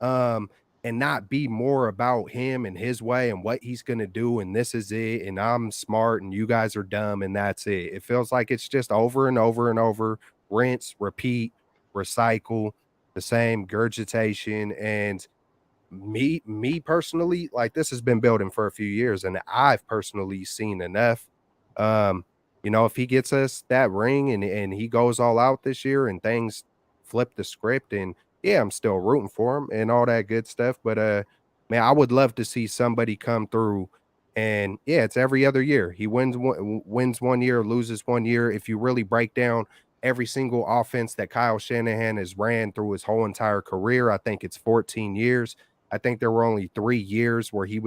um, and not be more about him and his way and what he's gonna do, and this is it, and I'm smart and you guys are dumb, and that's it. It feels like it's just over and over and over, rinse, repeat, recycle, the same gurgitation. And me personally, like, this has been building for a few years, and I've personally seen enough. Um, if he gets us that ring and he goes all out this year and things flip the script, and yeah, I'm still rooting for him and all that good stuff. But man, I would love to see somebody come through. And yeah, it's every other year. He wins one year, loses one year. If you really break down every single offense that Kyle Shanahan has ran through his whole entire career, I think it's 14 years. I think there were only 3 years where he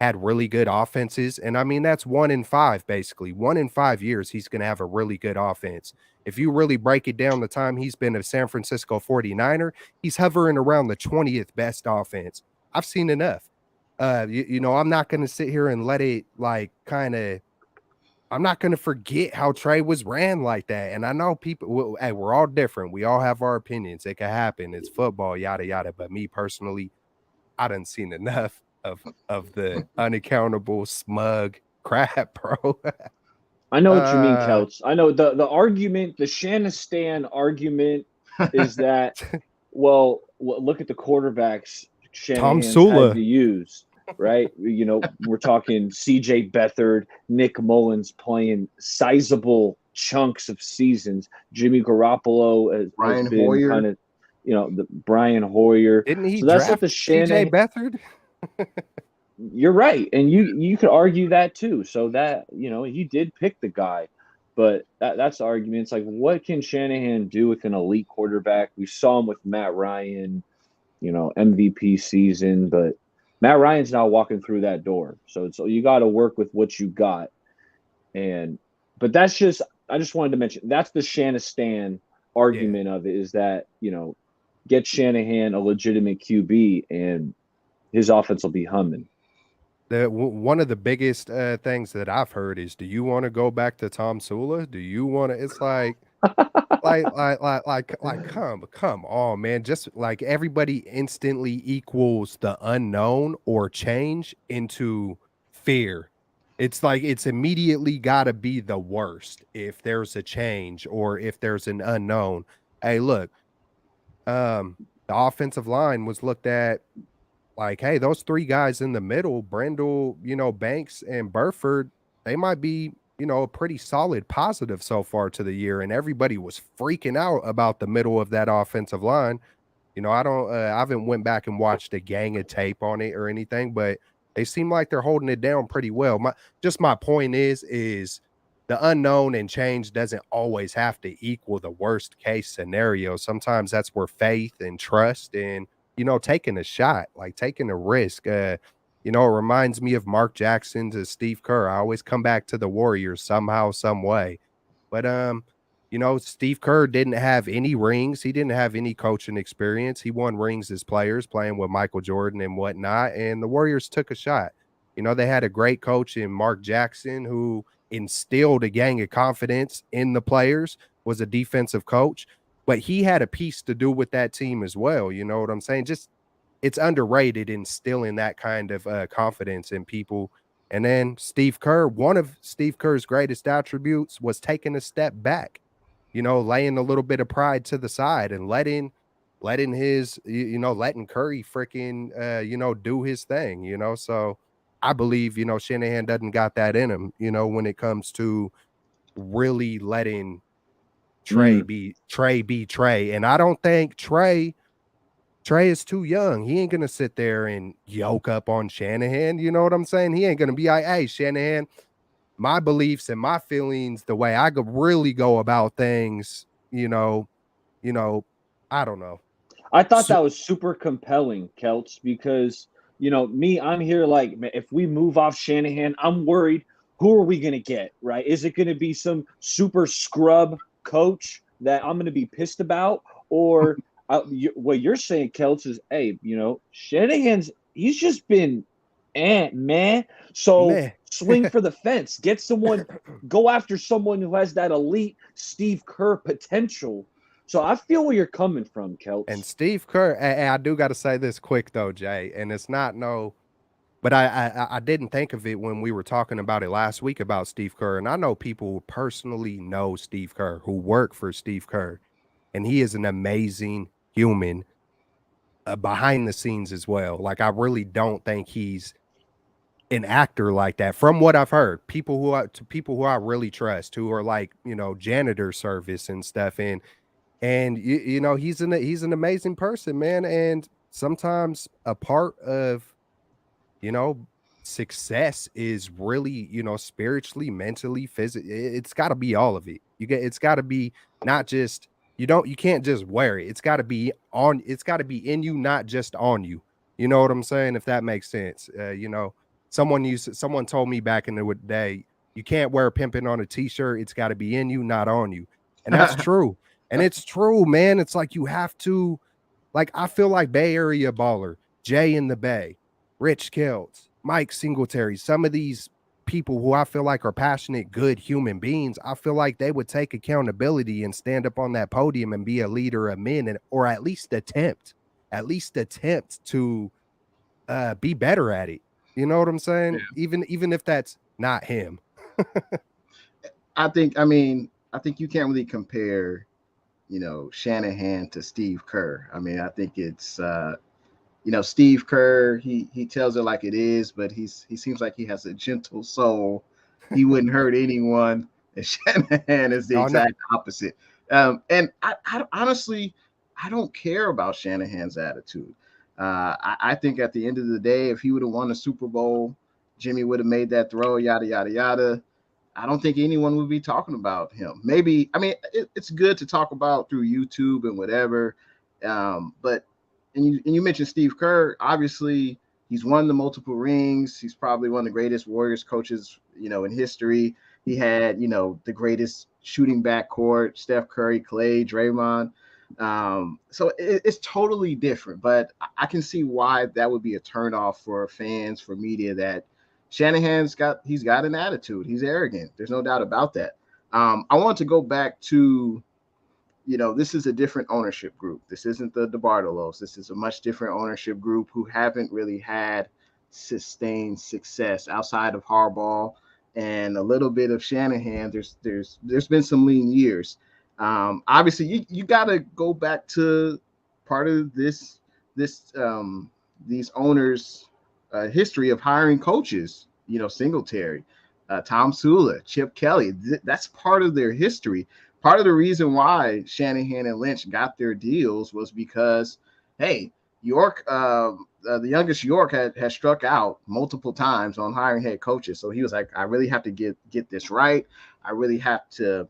had really good offenses, and I mean, that's 1 in 5, basically. 1 in 5 years, he's gonna have a really good offense. If you really break it down, the time he's been a San Francisco 49er, he's hovering around the 20th best offense. I've seen enough. I'm not gonna sit here and let it, like, kinda I'm not gonna forget how Trey was ran like that, and I know people hey, we're all different. We all have our opinions. It can happen. It's football, yada, yada, but me personally, I done seen enough of the unaccountable smug crap, bro. I know what you mean, uh Keltz. I know the argument, the Shanistan argument is that, well, look at the quarterbacks Tom Shanahan's had Sula. to use, right? We're talking C.J. Beathard, Nick Mullins playing sizable chunks of seasons. Jimmy Garoppolo has Brian been Hoyer. kind of, the Brian Hoyer. Didn't he So that's what draft the CJ Shanahan. Beathard? You're right, and you could argue that too. So that he did pick the guy, but that's the argument. It's like, what can Shanahan do with an elite quarterback? We saw him with Matt Ryan, MVP season, but Matt Ryan's now walking through that door. So you got to work with what you got, but that's just I just wanted to mention that's the Shanistan argument of it is that get Shanahan a legitimate QB and his offense will be humming. One of the biggest things that I've heard is, do you want to go back to Tom Sula? Do you want to? It's like, come on, man. Just like everybody instantly equals the unknown or change into fear. It's like it's immediately got to be the worst if there's a change or if there's an unknown. Hey, look, the offensive line was looked at like, hey, those 3 guys in the middle, Brendel, Banks and Burford, they might be, a pretty solid positive so far to the year. And everybody was freaking out about the middle of that offensive line. I haven't went back and watched a gang of tape on it or anything, but they seem like they're holding it down pretty well. My point is the unknown and change doesn't always have to equal the worst case scenario. Sometimes that's where faith and trust and taking a shot, like taking a risk. It reminds me of Mark Jackson to Steve Kerr. I always come back to the Warriors somehow, some way. But Steve Kerr didn't have any rings. He didn't have any coaching experience. He won rings as players, playing with Michael Jordan and whatnot. And the Warriors took a shot. They had a great coach in Mark Jackson who instilled a gang of confidence in the players, was a defensive coach, but he had a piece to do with that team as well. You know what I'm saying? Just it's underrated instilling that kind of confidence in people. And then Steve Kerr, one of Steve Kerr's greatest attributes was taking a step back, laying a little bit of pride to the side and letting letting Curry freaking, do his thing. So I believe, Shanahan doesn't got that in him, when it comes to really letting Trey be Trey. And I don't think Trey is too young. He ain't gonna sit there and yoke up on Shanahan. You know what I'm saying? He ain't gonna be like, hey, Shanahan, my beliefs and my feelings, the way I could really go about things, I don't know. I thought that was super compelling, Keltz, because I'm here like, man, if we move off Shanahan, I'm worried. Who are we gonna get? Right? Is it gonna be some super scrub coach that I'm gonna be pissed about, or what you're saying, Keltz, is, hey, Shanahan's he's just been man. So swing for the fence. Get someone, go after someone who has that elite Steve Kerr potential. So I feel where you're coming from, Keltz. And Steve Kerr, I do got to say this quick though, Jay, and it's not but I didn't think of it when we were talking about it last week about Steve Kerr, and I know people who personally know Steve Kerr, who work for Steve Kerr, and he is an amazing human behind the scenes as well. Like, I really don't think he's an actor like that, from what I've heard. People who I really trust, who are like, janitor service and stuff, and he's an amazing person, man. And sometimes a part of success is really, spiritually, mentally, physically. It's got to be all of it. It's got to be not just, you can't just wear it. It's got to be in you, not just on you. You know what I'm saying? If that makes sense. Someone told me back in the day, you can't wear pimping on a t-shirt. It's got to be in you, not on you. And that's true. And it's true, man. It's like you have to, like, I feel like Bay Area baller, Jay in the Bay, Rich Keltz, Mike Singletary, some of these people who I feel like are passionate, good human beings, I feel like they would take accountability and stand up on that podium and be a leader of men, or at least attempt to be better at it. You know what I'm saying? Yeah. Even if that's not him. I think you can't really compare, Shanahan to Steve Kerr. I mean, I think it's Steve Kerr, he tells it like it is, but he seems like he has a gentle soul. He wouldn't hurt anyone. And Shanahan is the exact opposite. And I honestly, I don't care about Shanahan's attitude. I think at the end of the day, if he would have won the Super Bowl, Jimmy would have made that throw, yada, yada, yada. I don't think anyone would be talking about him. Maybe, it's good to talk about through YouTube and whatever. But you mentioned Steve Kerr. Obviously, he's won the multiple rings. He's probably one of the greatest Warriors coaches, in history. He had, the greatest shooting backcourt, Steph Curry, Clay, Draymond. So it's totally different, but I can see why that would be a turnoff for fans, for media, that Shanahan's got an attitude. He's arrogant. There's no doubt about that. I want to go back to, this is a different ownership group. This isn't the DeBartolos. This is a much different ownership group who haven't really had sustained success outside of Harbaugh and a little bit of Shanahan. There's been some lean years. Obviously, you got to go back to part of these owners' history of hiring coaches. Singletary, Tom Sula, Chip Kelly. That's part of their history. Part of the reason why Shanahan and Lynch got their deals was because, hey, York, the youngest York had struck out multiple times on hiring head coaches. So he was like, I really have to get this right. I really have to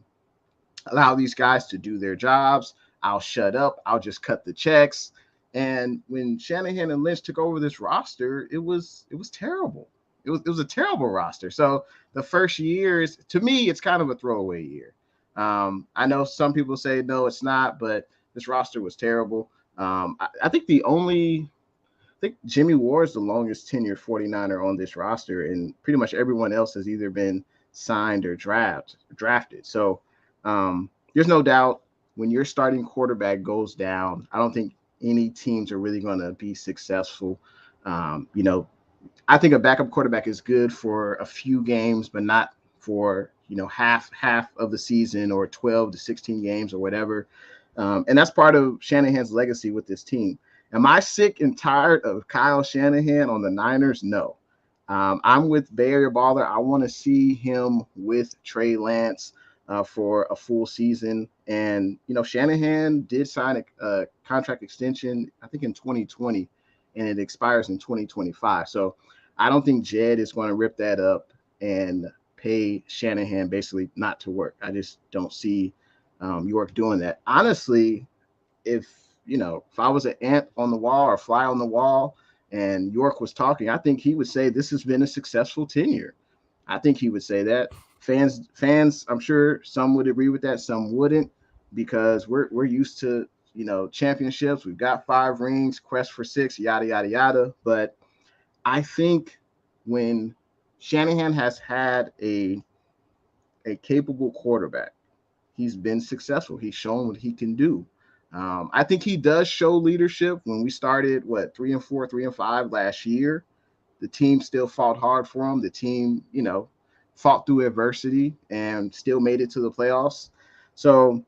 allow these guys to do their jobs. I'll shut up. I'll just cut the checks. And when Shanahan and Lynch took over this roster, it was terrible. It was a terrible roster. So the first year to me, it's kind of a throwaway year. I know some people say, no, it's not, but this roster was terrible. I think Jimmy Ward is the longest tenured 49er on this roster, and pretty much everyone else has either been signed or drafted. So there's no doubt when your starting quarterback goes down, I don't think any teams are really going to be successful. I think a backup quarterback is good for a few games, but not for, half of the season or 12 to 16 games or whatever. And that's part of Shanahan's legacy with this team. Am I sick and tired of Kyle Shanahan on the Niners? No. I'm with Bay Area Baller. I want to see him with Trey Lance. for a full season. And, Shanahan did sign a contract extension, I think in 2020, and it expires in 2025. So I don't think Jed is going to rip that up and pay Shanahan basically not to work. I just don't see York doing that. Honestly, if I was an ant on the wall or a fly on the wall and York was talking, I think he would say this has been a successful tenure. I think he would say that. Fans, I'm sure some would agree with that, some wouldn't, because we're used to, championships. We've got 5 rings, quest for 6, yada, yada, yada. But I think when Shanahan has had a capable quarterback, he's been successful. He's shown what he can do. I think he does show leadership. When we started, 3-4, 3-5 last year, the team still fought hard for him. The team, fought through adversity and still made it to the playoffs. So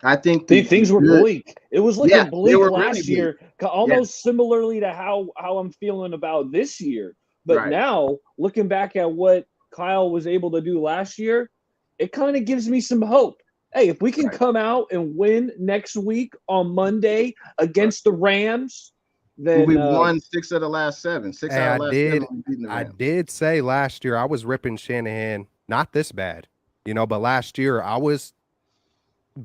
I think things were bleak. It was looking bleak last year, almost similarly to how I'm feeling about this year. But now, looking back at what Kyle was able to do last year, it kind of gives me some hope. Hey, if we can come out and win next week on Monday against the Rams, then we won 6 of the last 7. 6 out of the last 7. I did say last year I was ripping Shanahan, not this bad, but last year I was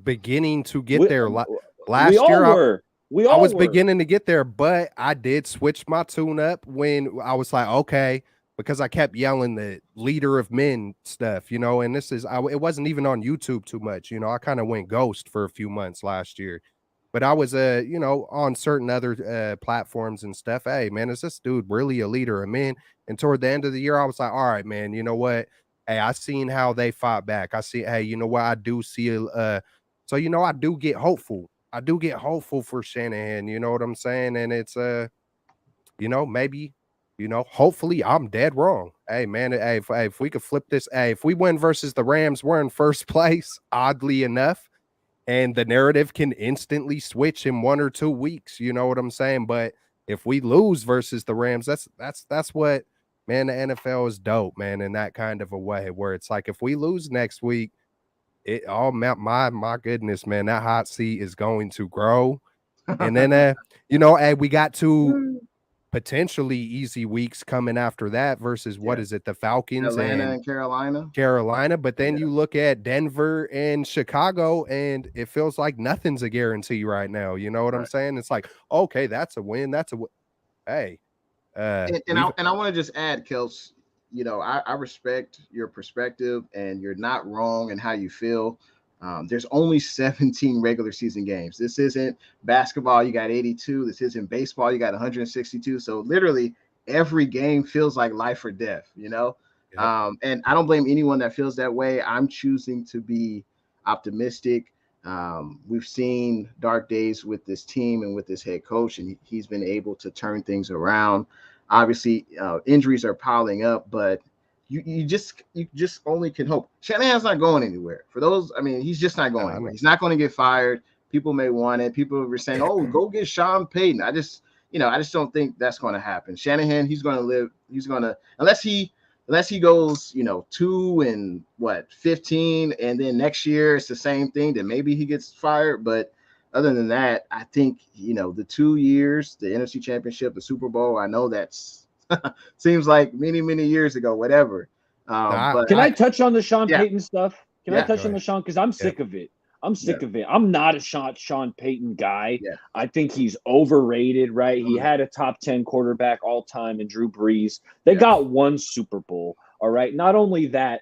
beginning to get there. Last year I was beginning to get there, but I did switch my tune up when I was like, okay, because I kept yelling the leader of men stuff, and this is, it wasn't even on YouTube too much. I kind of went ghost for a few months last year, but I was, on certain other platforms and stuff. Hey, man, is this dude really a leader of men? And toward the end of the year, I was like, all right, man, you know what? Hey, I seen how they fought back. I see, hey, you know what? I do see, so, I do get hopeful. I do get hopeful for Shanahan. You know what I'm saying? And it's, maybe, hopefully I'm dead wrong. Hey, man, if we could flip this, if we win versus the Rams, we're in first place, oddly enough, and the narrative can instantly switch in 1 or 2 weeks. You know what I'm saying? But if we lose versus the Rams, that's what, man, the NFL is dope, man, in that kind of a way where it's like, if we lose next week, my goodness, man, that hot seat is going to grow. And then, we got 2 potentially easy weeks coming after that versus what is it, the Falcons, Atlanta and Carolina. But then you look at Denver and Chicago, and it feels like nothing's a guarantee right now. You know what I'm saying? It's like, okay, that's a win. Hey, and I want to just add, Keltz, I respect your perspective, and you're not wrong in how you feel. There's only 17 regular season games. This isn't basketball. You got 82. This isn't baseball. You got 162. So literally every game feels like life or death, Yep. And I don't blame anyone that feels that way. I'm choosing to be optimistic. We've seen dark days with this team and with this head coach, and he's been able to turn things around. Obviously, injuries are piling up, but you just only can hope. Shanahan's not going anywhere. For those, he's just not going anywhere. He's not going to get fired. People may want it. People were saying, "Oh, go get Sean Payton." I just don't think that's going to happen. Shanahan, he's going to live. He's going to, unless he goes, 2-15, and then next year it's the same thing. Then maybe he gets fired. But other than that, I think the 2 years, the NFC Championship, the Super Bowl. I know that's. Seems like many, many years ago, whatever. But can I touch on the Sean Payton stuff? Can I touch on the Sean? Because I'm sick of it. I'm sick of it. I'm not a Sean Payton guy. Yeah. I think he's overrated, right? He had a top 10 quarterback all time in Drew Brees. They got 1 Super Bowl, all right? Not only that,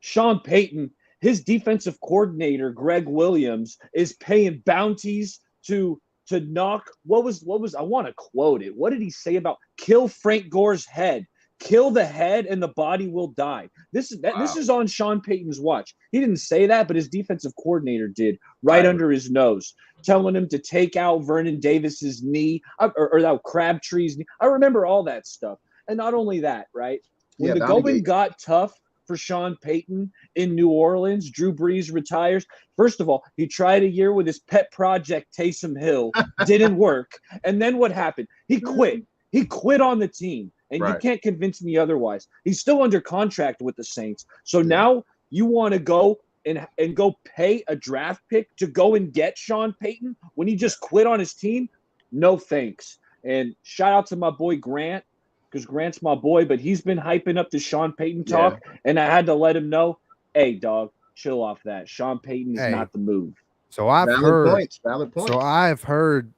Sean Payton, his defensive coordinator, Greg Williams, is paying bounties to knock what was I want to quote it. What did he say about kill Frank Gore's head? Kill the head and the body will die. This is on Sean Payton's watch. He didn't say that, but his defensive coordinator did right under his nose, telling him to take out Vernon Davis's knee or that Crabtree's knee. I remember all that stuff. And not only that, right? When the going got tough for Sean Payton in New Orleans, Drew Brees retires. First of all, he tried a year with his pet project, Taysom Hill. Didn't work. And then what happened? He quit. He quit on the team. And you can't convince me otherwise. He's still under contract with the Saints. So now you want to go and go pay a draft pick to go and get Sean Payton when he just quit on his team? No thanks. And shout out to my boy Grant, because Grant's my boy, but he's been hyping up the Sean Payton talk, and I had to let him know, hey, dog, chill off that. Sean Payton is not the move. So I've valid points. So I've heard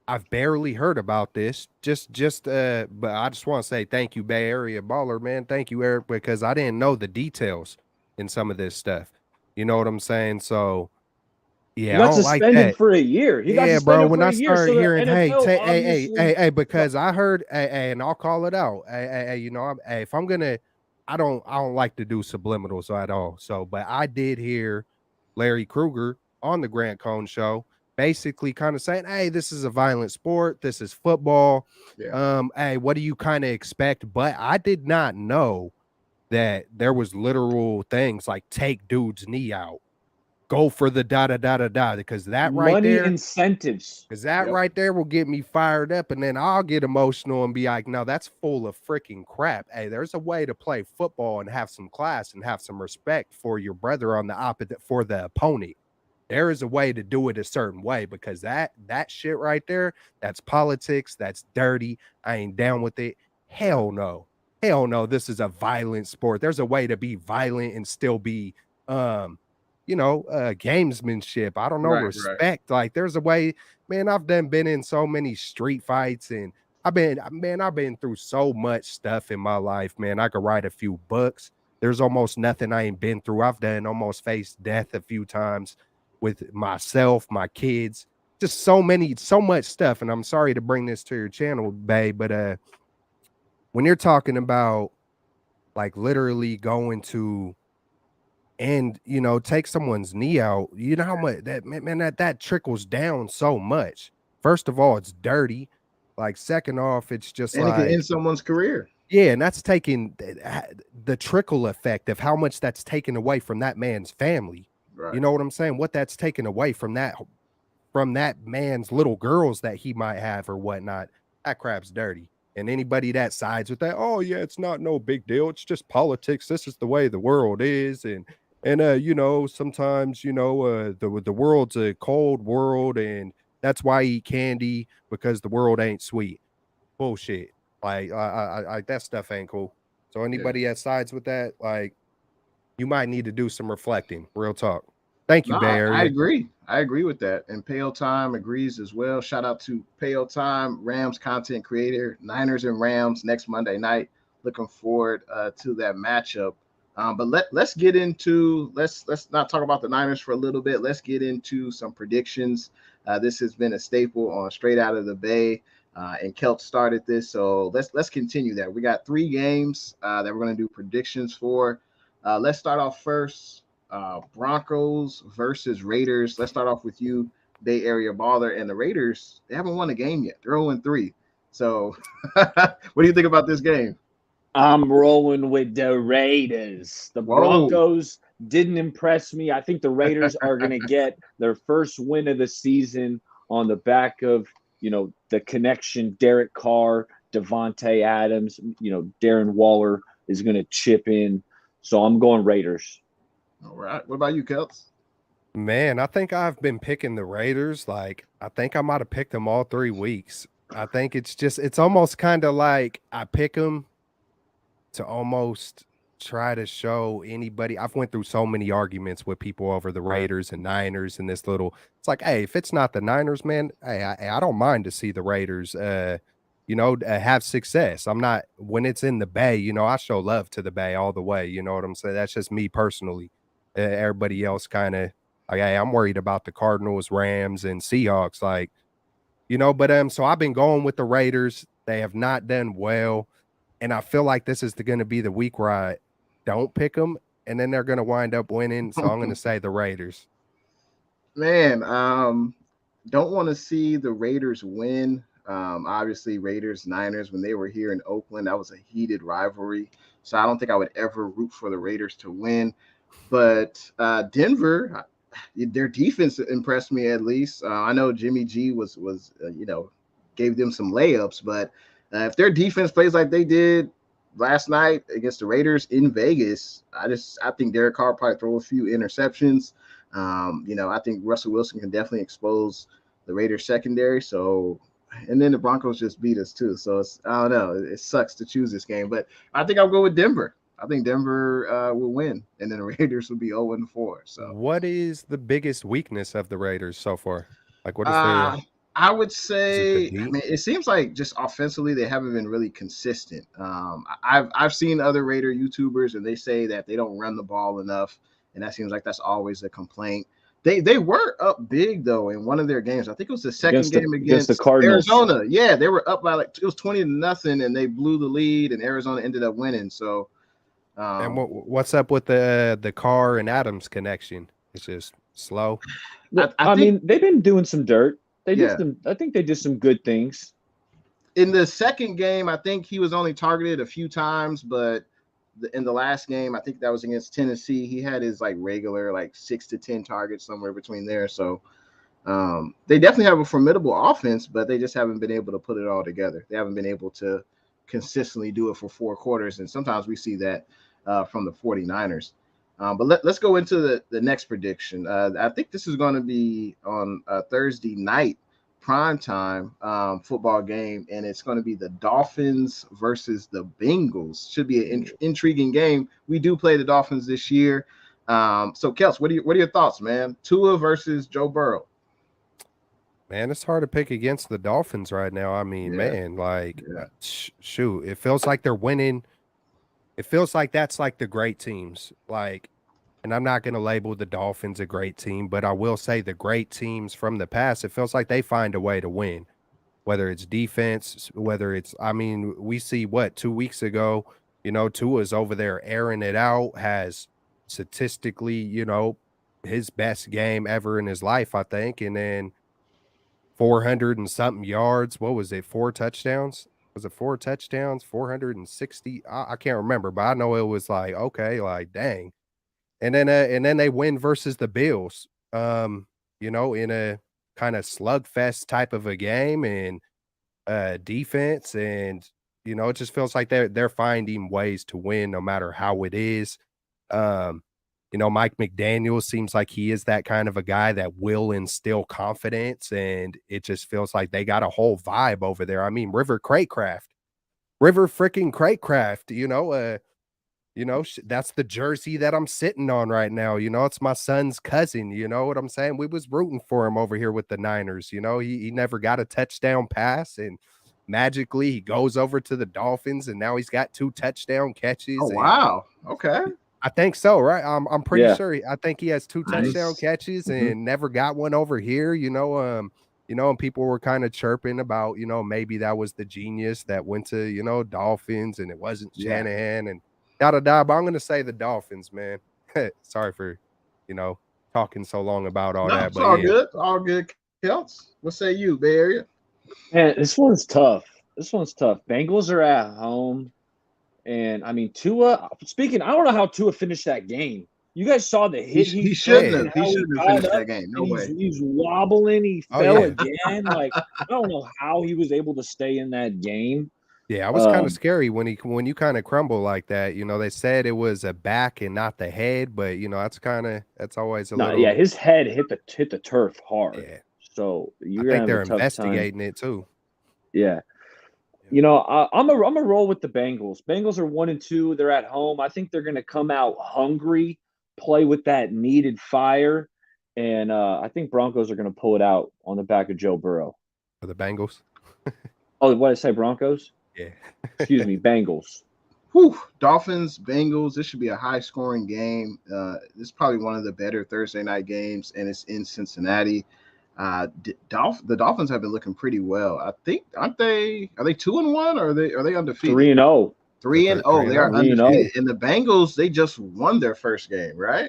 I've barely heard about this. But I just want to say thank you, Bay Area Baller, man. Thank you, Eric, because I didn't know the details in some of this stuff. You know what I'm saying? So yeah, he got suspended for a year. Bro. When I started hearing, hey, because I heard, and I'll call it out. You know, if I'm gonna, I don't like to do subliminals at all. So, but I did hear Larry Krueger on the Grant Cohn show, basically kind of saying, hey, this is a violent sport. This is football. Hey, what do you kind of expect? But I did not know that there was literal things like take dude's knee out, go for the because that right money there, incentives, because that right there will get me fired up, and then I'll get emotional and be like, no, that's full of freaking crap. Hey, there's a way to play football and have some class and have some respect for your brother on the opposite, for the opponent. There is a way to do it a certain way, because that shit right there, that's politics, that's dirty. I ain't down with it. Hell no. This is a violent sport. There's a way to be violent and still be gamesmanship. I don't know, respect. Right. Like there's a way, man. I've been in so many street fights, and I've been through so much stuff in my life, man. I could write a few books. There's almost nothing I ain't been through. I've almost faced death a few times with myself, my kids, just so much stuff. And I'm sorry to bring this to your channel, Bay, but when you're talking about like literally going to and take someone's knee out, you know how much that trickles down so much. First of all, it's dirty. Like second off, it's just and it can end someone's career. Yeah, and that's taking the trickle effect of how much that's taken away from that man's family. Right. You know what I'm saying? What that's taken away from that man's little girls that he might have or whatnot. That crap's dirty. And anybody that sides with that, oh yeah, it's not no big deal. It's just politics. This is the way the world is. And sometimes, the world's a cold world, and that's why I eat candy, because the world ain't sweet. Bullshit. Like I that stuff ain't cool. So anybody that sides with that, like, you might need to do some reflecting. Real talk. Thank you, Bay Area. I agree with that. And Pale Time agrees as well. Shout out to Pale Time, Rams content creator, Niners and Rams next Monday night. Looking forward to that matchup. But let's get into let's not talk about the Niners for a little bit. Let's get into some predictions. This has been a staple on Straight Out of the Bay, and Keltz started this, so let's continue that. We got 3 games that we're going to do predictions for. Let's start off first. Broncos versus Raiders. Let's start off with you, Bay Area Baller. And the Raiders, they haven't won a game yet. They're 0-3. So what do you think about this game? I'm rolling with the Raiders. The Broncos didn't impress me. I think the Raiders are going to get their first win of the season on the back of, the connection, Derek Carr, Devontae Adams, Darren Waller is going to chip in. So I'm going Raiders. All right. What about you, Keltz? Man, I think I've been picking the Raiders. Like, I think I might have picked them all 3 weeks. I think it's almost kind of like I pick them to almost try to show anybody. I've went through so many arguments with people over the Raiders and Niners and this little, it's like, hey, if it's not the Niners, man, hey, I don't mind to see the Raiders, have success. I'm not, when it's in the Bay, I show love to the Bay all the way. You know what I'm saying? That's just me personally. Everybody else kind of like, hey, I'm worried about the Cardinals, Rams, and Seahawks. Like, but so I've been going with the Raiders. They have not done well. And I feel like this is going to be the week where I don't pick them, and then they're going to wind up winning. So I'm going to say the Raiders. Man, don't want to see the Raiders win. Obviously, Raiders, Niners, when they were here in Oakland, that was a heated rivalry. So I don't think I would ever root for the Raiders to win. But Denver, their defense impressed me at least. I know Jimmy G was gave them some layups, but if their defense plays like they did last night against the Raiders in Vegas, I think Derek Carr probably throw a few interceptions. I think Russell Wilson can definitely expose the Raiders secondary. So, and then the Broncos just beat us too. So I don't know. It sucks to choose this game, but I think I'll go with Denver. I think Denver will win, and then the Raiders will be 0-4. So, what is the biggest weakness of the Raiders so far? Like, what is uh, their? I would Is it the say, I D? mean, it seems like just offensively they haven't been really consistent. I've seen other Raider YouTubers and they say that they don't run the ball enough, and that seems like that's always a complaint. They were up big though in one of their games. I think it was the second game against the against Cardinals. Arizona. Yeah, they were up by like it was 20-0, and they blew the lead, and Arizona ended up winning. So, And what's up with the Carr and Adams connection? It's just slow. I mean, they've been doing some dirt. They did Yeah. some. I think they did some good things. In the second game, I think he was only targeted a few times, but in the last game, I think that was against Tennessee, he had his like regular like 6 to 10 targets somewhere between there. So they definitely have a formidable offense, but they just haven't been able to put it all together. They haven't been able to consistently do it for 4 quarters, and sometimes we see that from the 49ers. But let's go into the next prediction. I think this is going to be on Thursday night primetime football game, and it's going to be the Dolphins versus the Bengals. Should be an intriguing game. We do play the Dolphins this year. So, Keltz, what are your thoughts, man? Tua versus Joe Burrow. Man, it's hard to pick against the Dolphins right now. I mean, man, like, shoot, it feels like they're winning. It feels like that's like the great teams. Like, and I'm not going to label the Dolphins a great team, but I will say the great teams from the past, it feels like they find a way to win, whether it's defense, whether it's, I mean, we see what 2 weeks ago, Tua's over there airing it out, has statistically, his best game ever in his life, I think. And then 400 and something yards. What was it? 4 touchdowns? Was it 4 touchdowns? 460? I can't remember, but I know it was like, okay, like, dang. And then they win versus the Bills, in a kind of slugfest type of a game and defense. And, it just feels like they're finding ways to win no matter how it is. Mike McDaniel seems like he is that kind of a guy that will instill confidence, and it just feels like they got a whole vibe over there. I mean, River freaking Cratecraft, that's the jersey that I'm sitting on right now. It's my son's cousin. You know what I'm saying? We was rooting for him over here with the Niners. He never got a touchdown pass, and magically he goes over to the Dolphins, and now he's got 2 touchdown catches. Oh, wow. Okay. I think so, right? I'm pretty sure. I think he has 2 Nice. touchdown catches and never got one over here. And people were kind of chirping about, maybe that was the genius that went to, Dolphins, and it wasn't Shanahan and da. But I'm going to say the Dolphins, man. Sorry for, talking so long about all that. It's But all good. All good, Keltz. What say you, Bay Area? Man, this one's tough. Bengals are at home. And, I mean, Tua, I don't know how Tua finished that game. You guys saw the hit he shouldn't have. He shouldn't have finished that game. No way. He's wobbling. He fell again. Like, I don't know how he was able to stay in that game. Yeah, it was kind of scary when you kind of crumble like that. They said it was a back and not the head, but that's always a little. Yeah, his head hit the turf hard. Yeah. So I think they're investigating it too. Yeah. I'm a roll with the Bengals. Bengals are 1-2. They're at home. I think they're going to come out hungry, play with that needed fire, and I think Broncos are going to pull it out on the back of Joe Burrow. For the Bengals. Oh, what did I say? Broncos? Yeah. Excuse me, Bengals. Whew. Dolphins, Bengals. This should be a high-scoring game. This is probably one of the better Thursday night games, and it's in Cincinnati. The Dolphins have been looking pretty well. I think are they 2-1 or are they undefeated? 3-0. 3-0. They are undefeated. And the Bengals, they just won their first game, right?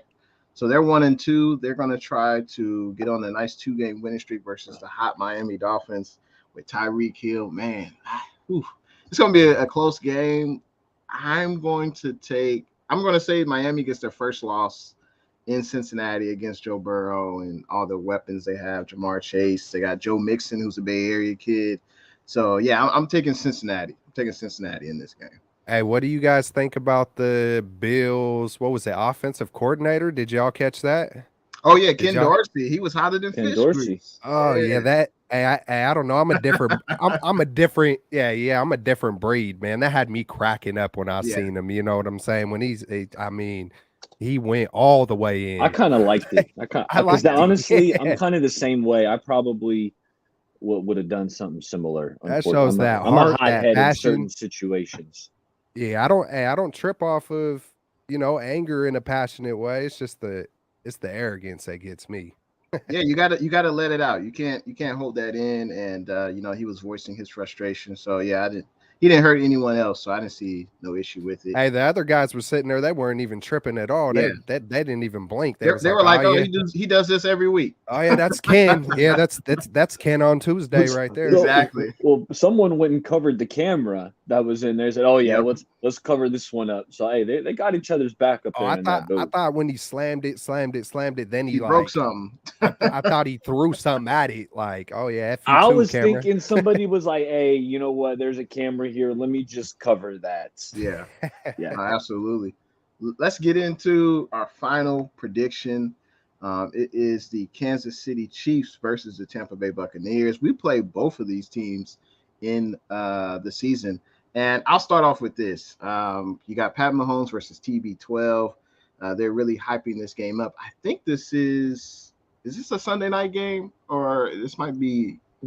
So they're 1-2. They're going to try to get on a nice 2-game winning streak versus the hot Miami Dolphins with Tyreek Hill. Man, it's going to be a close game. I'm going to say Miami gets their first loss in Cincinnati against Joe Burrow and all the weapons they have. Jamar Chase. They got Joe Mixon, who's a Bay Area kid. So, yeah, I'm taking Cincinnati. I'm taking Cincinnati in this game. Hey, what do you guys think about the Bills? What was the offensive coordinator? Did y'all catch that? Oh yeah, Did Ken y'all? Dorsey. He was hotter than Ken fish Dorsey. grease. Oh yeah, Yeah, that I don't know. I'm a different. I'm a different. Yeah. I'm a different breed, man. That had me cracking up when I yeah. seen him. You know what I'm saying? When I mean, he went all the way I in. kind of liked it. I Because liked it. honestly, I'm Yeah, kind of the same way. I probably would have done something similar. that Unfortunately, shows that I'm a heart, that hothead in certain passion. situations. Yeah, I don't trip off of anger in a passionate way. It's the arrogance that gets me. Yeah, you gotta let it out. You can't hold that in. And he was voicing his frustration. So yeah, he didn't hurt anyone else, so I didn't see no issue with it. Hey, the other guys were sitting there. They weren't even tripping at all. Yeah, They didn't even blink. they, They was they like, were "Oh like, oh, yeah, he does this every week. oh yeah, that's Ken. Yeah, that's Ken on Tuesday Which right there." Exactly. well, someone went and covered the camera that was in there. Said, "Oh yeah, Yep. let's cover this one up." So hey, they got each other's back up Oh, there in that I booth. thought when he slammed it, then He he broke like something. I thought he threw something at it. Like, oh yeah, F you I too, was camera. thinking somebody was like, "Hey, you know what? There's a camera here. Let me just cover that." Yeah, Yeah. absolutely. Let's get into our final prediction. It is the Kansas City Chiefs versus the Tampa Bay Buccaneers. We play both of these teams in the season. And I'll start off with this. You got Pat Mahomes versus TB12. They're really hyping this game up. I think is this a Sunday night game, or this might be a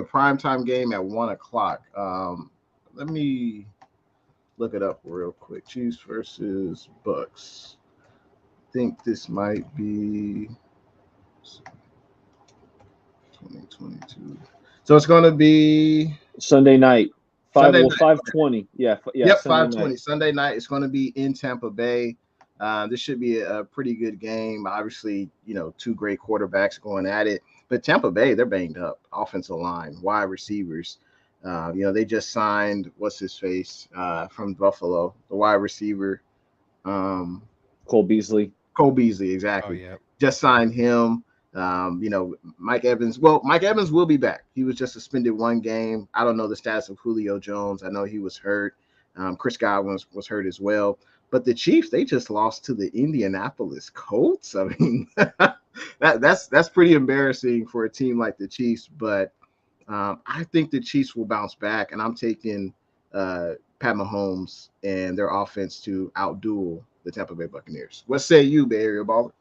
primetime game at 1 o'clock. Let me look it up real quick. Chiefs versus Bucks. I think this might be 2022. So it's going to be Sunday night, Sunday night. 5:20. Yeah, Yep, Sunday night. 5:20 Sunday night. It's going to be in Tampa Bay. This should be a pretty good game. Obviously, two great quarterbacks going at it. But Tampa Bay, they're banged up. Offensive line, wide receivers. They just signed what's his face from Buffalo, the wide receiver, Cole Beasley. Cole Beasley, Oh exactly. yeah. Just signed him. Mike Evans. Well, Mike Evans will be back. He was just suspended one game. I don't know the status of Julio Jones. I know he was hurt. Chris Godwin was hurt as well. But the Chiefs, they just lost to the Indianapolis Colts. I mean, that's pretty embarrassing for a team like the Chiefs. But I think the Chiefs will bounce back, and I'm taking Pat Mahomes and their offense to outduel the Tampa Bay Buccaneers. What say you, Bay Area baller?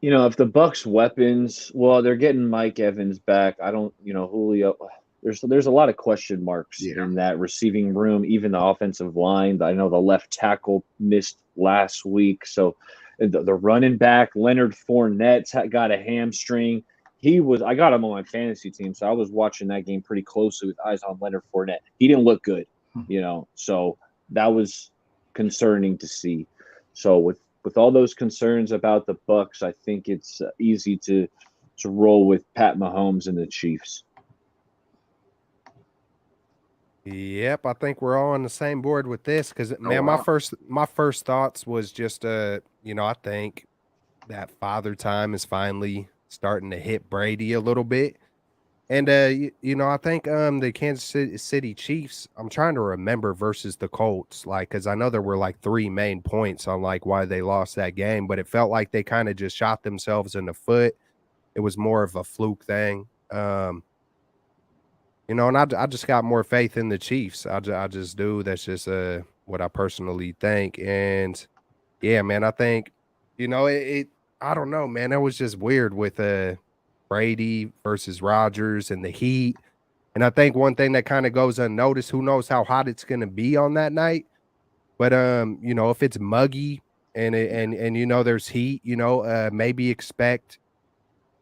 If the Bucks weapons, well, they're getting Mike Evans back. I don't, Julio. There's a lot of question marks Yeah. in that receiving room, even the offensive line. I know the left tackle missed last week, so the running back Leonard Fournette's got a hamstring. I got him on my fantasy team, so I was watching that game pretty closely with eyes on Leonard Fournette. He didn't look good, so that was concerning to see. So with all those concerns about the Bucks, I think it's easy to roll with Pat Mahomes and the Chiefs. Yep, I think we're all on the same board with this because man, wow. my first thoughts was just I think that father time is finally starting to hit Brady a little bit. And I think the City Chiefs, I'm trying to remember versus the Colts, like because I know there were like three main points on like why they lost that game, but it felt like they kind of just shot themselves in the foot. It was more of a fluke thing. And I just got more faith in the Chiefs. I just do. That's just what I personally think. And yeah, man, I think it I don't know, man. That was just weird with Brady versus Rodgers and the Heat. And I think one thing that kind of goes unnoticed, who knows how hot it's going to be on that night, but if it's muggy and there's heat, maybe expect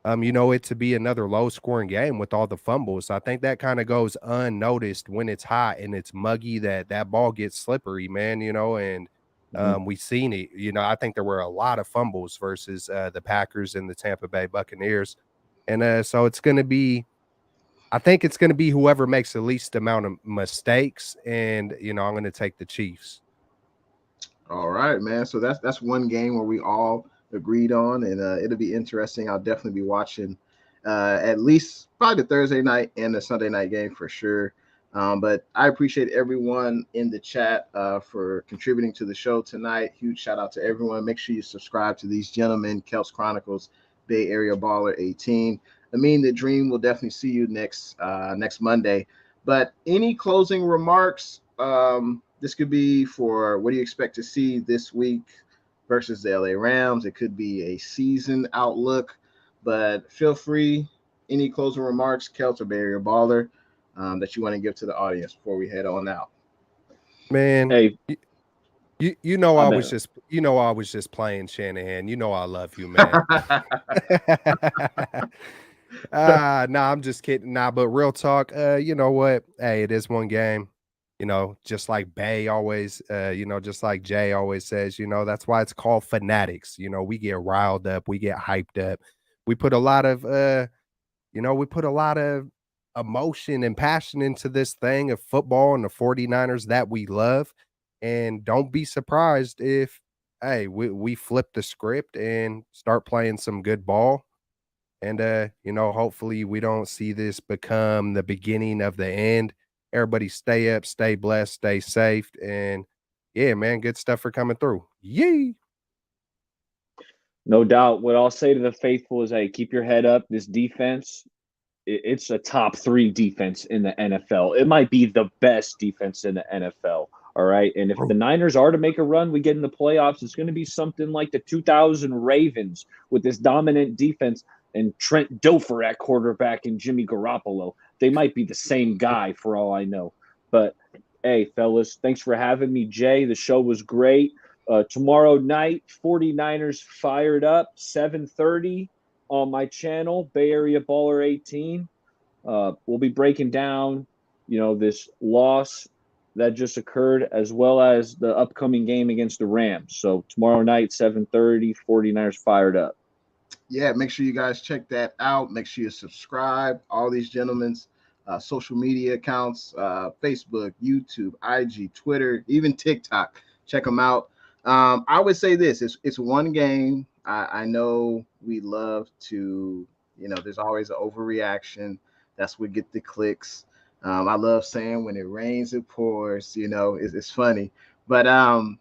it to be another low scoring game with all the fumbles. I think that kind of goes unnoticed when it's hot and it's muggy that ball gets slippery, man, and we've seen it. I think there were a lot of fumbles versus the Packers and the Tampa Bay Buccaneers. And so I think it's going to be whoever makes the least amount of mistakes. And, I'm going to take the Chiefs. All right, man. So that's one game where we all agreed on, and it'll be interesting. I'll definitely be watching at least probably the Thursday night and the Sunday night game for sure. But I appreciate everyone in the chat for contributing to the show tonight. Huge shout out to everyone. Make sure you subscribe to these gentlemen, Keltz Chronicles, Bay Area Baller 18. The Dream will definitely see you next Monday. But any closing remarks? This could be for what do you expect to see this week versus the LA Rams. It could be a season outlook, but feel free. Any closing remarks, Keltz or Bay Area Baller, that you want to give to the audience before we head on out? Man, Hey, you know I I bet. was just playing Shanahan. You know I love you, man. Nah, I'm just kidding. Nah, but real talk, you know what? Hey, it is one game. You know, just like Bay always, just like Jay always says, that's why it's called fanatics. We get riled up, we get hyped up. We put a lot of we put a lot of emotion and passion into this thing of football and the 49ers that we love. And don't be surprised if hey, we flip the script and start playing some good ball. And hopefully we don't see this become the beginning of the end. Everybody stay up, stay blessed, stay safe, and yeah, man, good stuff for coming through. Yee. No doubt. What I'll say to the faithful is, hey, keep your head up. This defense, it's a top 3 defense in the NFL. It might be the best defense in the NFL. All right. And if the Niners are to make a run, we get in the playoffs, it's going to be something like the 2000 Ravens with this dominant defense and Trent Dilfer at quarterback and Jimmy Garoppolo. They might be the same guy for all I know. But hey, fellas, thanks for having me, Jay. The show was great. Tomorrow night, 49ers fired up, 7:30 on my channel, Bay Area Baller 18. We'll be breaking down, this loss that just occurred, as well as the upcoming game against the Rams. So tomorrow night, 7:30, 49ers fired up. Yeah, make sure you guys check that out. Make sure you subscribe. All these gentlemen's social media accounts, Facebook, YouTube, IG, Twitter, even TikTok. Check them out. I would say this: it's one game. I know we love to, there's always an overreaction. That's what get the clicks. I love saying when it rains, it pours. It's funny. But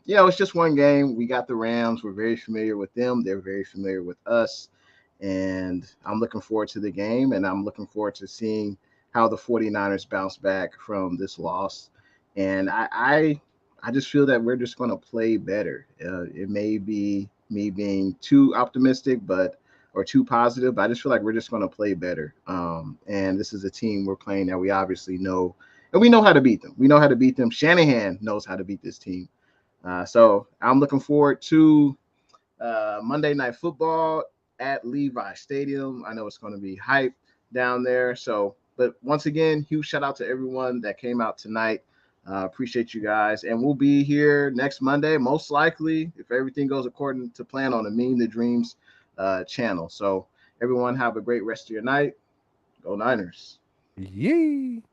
it's just one game. We got the Rams. We're very familiar with them. They're very familiar with us. And I'm looking forward to the game, and I'm looking forward to seeing how the 49ers bounce back from this loss. And I just feel that we're just going to play better. It may be me being too optimistic, or too positive, but I just feel like we're just going to play better. And this is a team we're playing that we obviously know, and we know how to beat them. We know how to beat them. Shanahan knows how to beat this team. So I'm looking forward to Monday Night Football at Levi Stadium. I know it's going to be hype down there. So, but once again, huge shout out to everyone that came out tonight. Appreciate you guys. And we'll be here next Monday, most likely, if everything goes according to plan, on the Dreams channel. So everyone have a great rest of your night. Go Niners. Yee.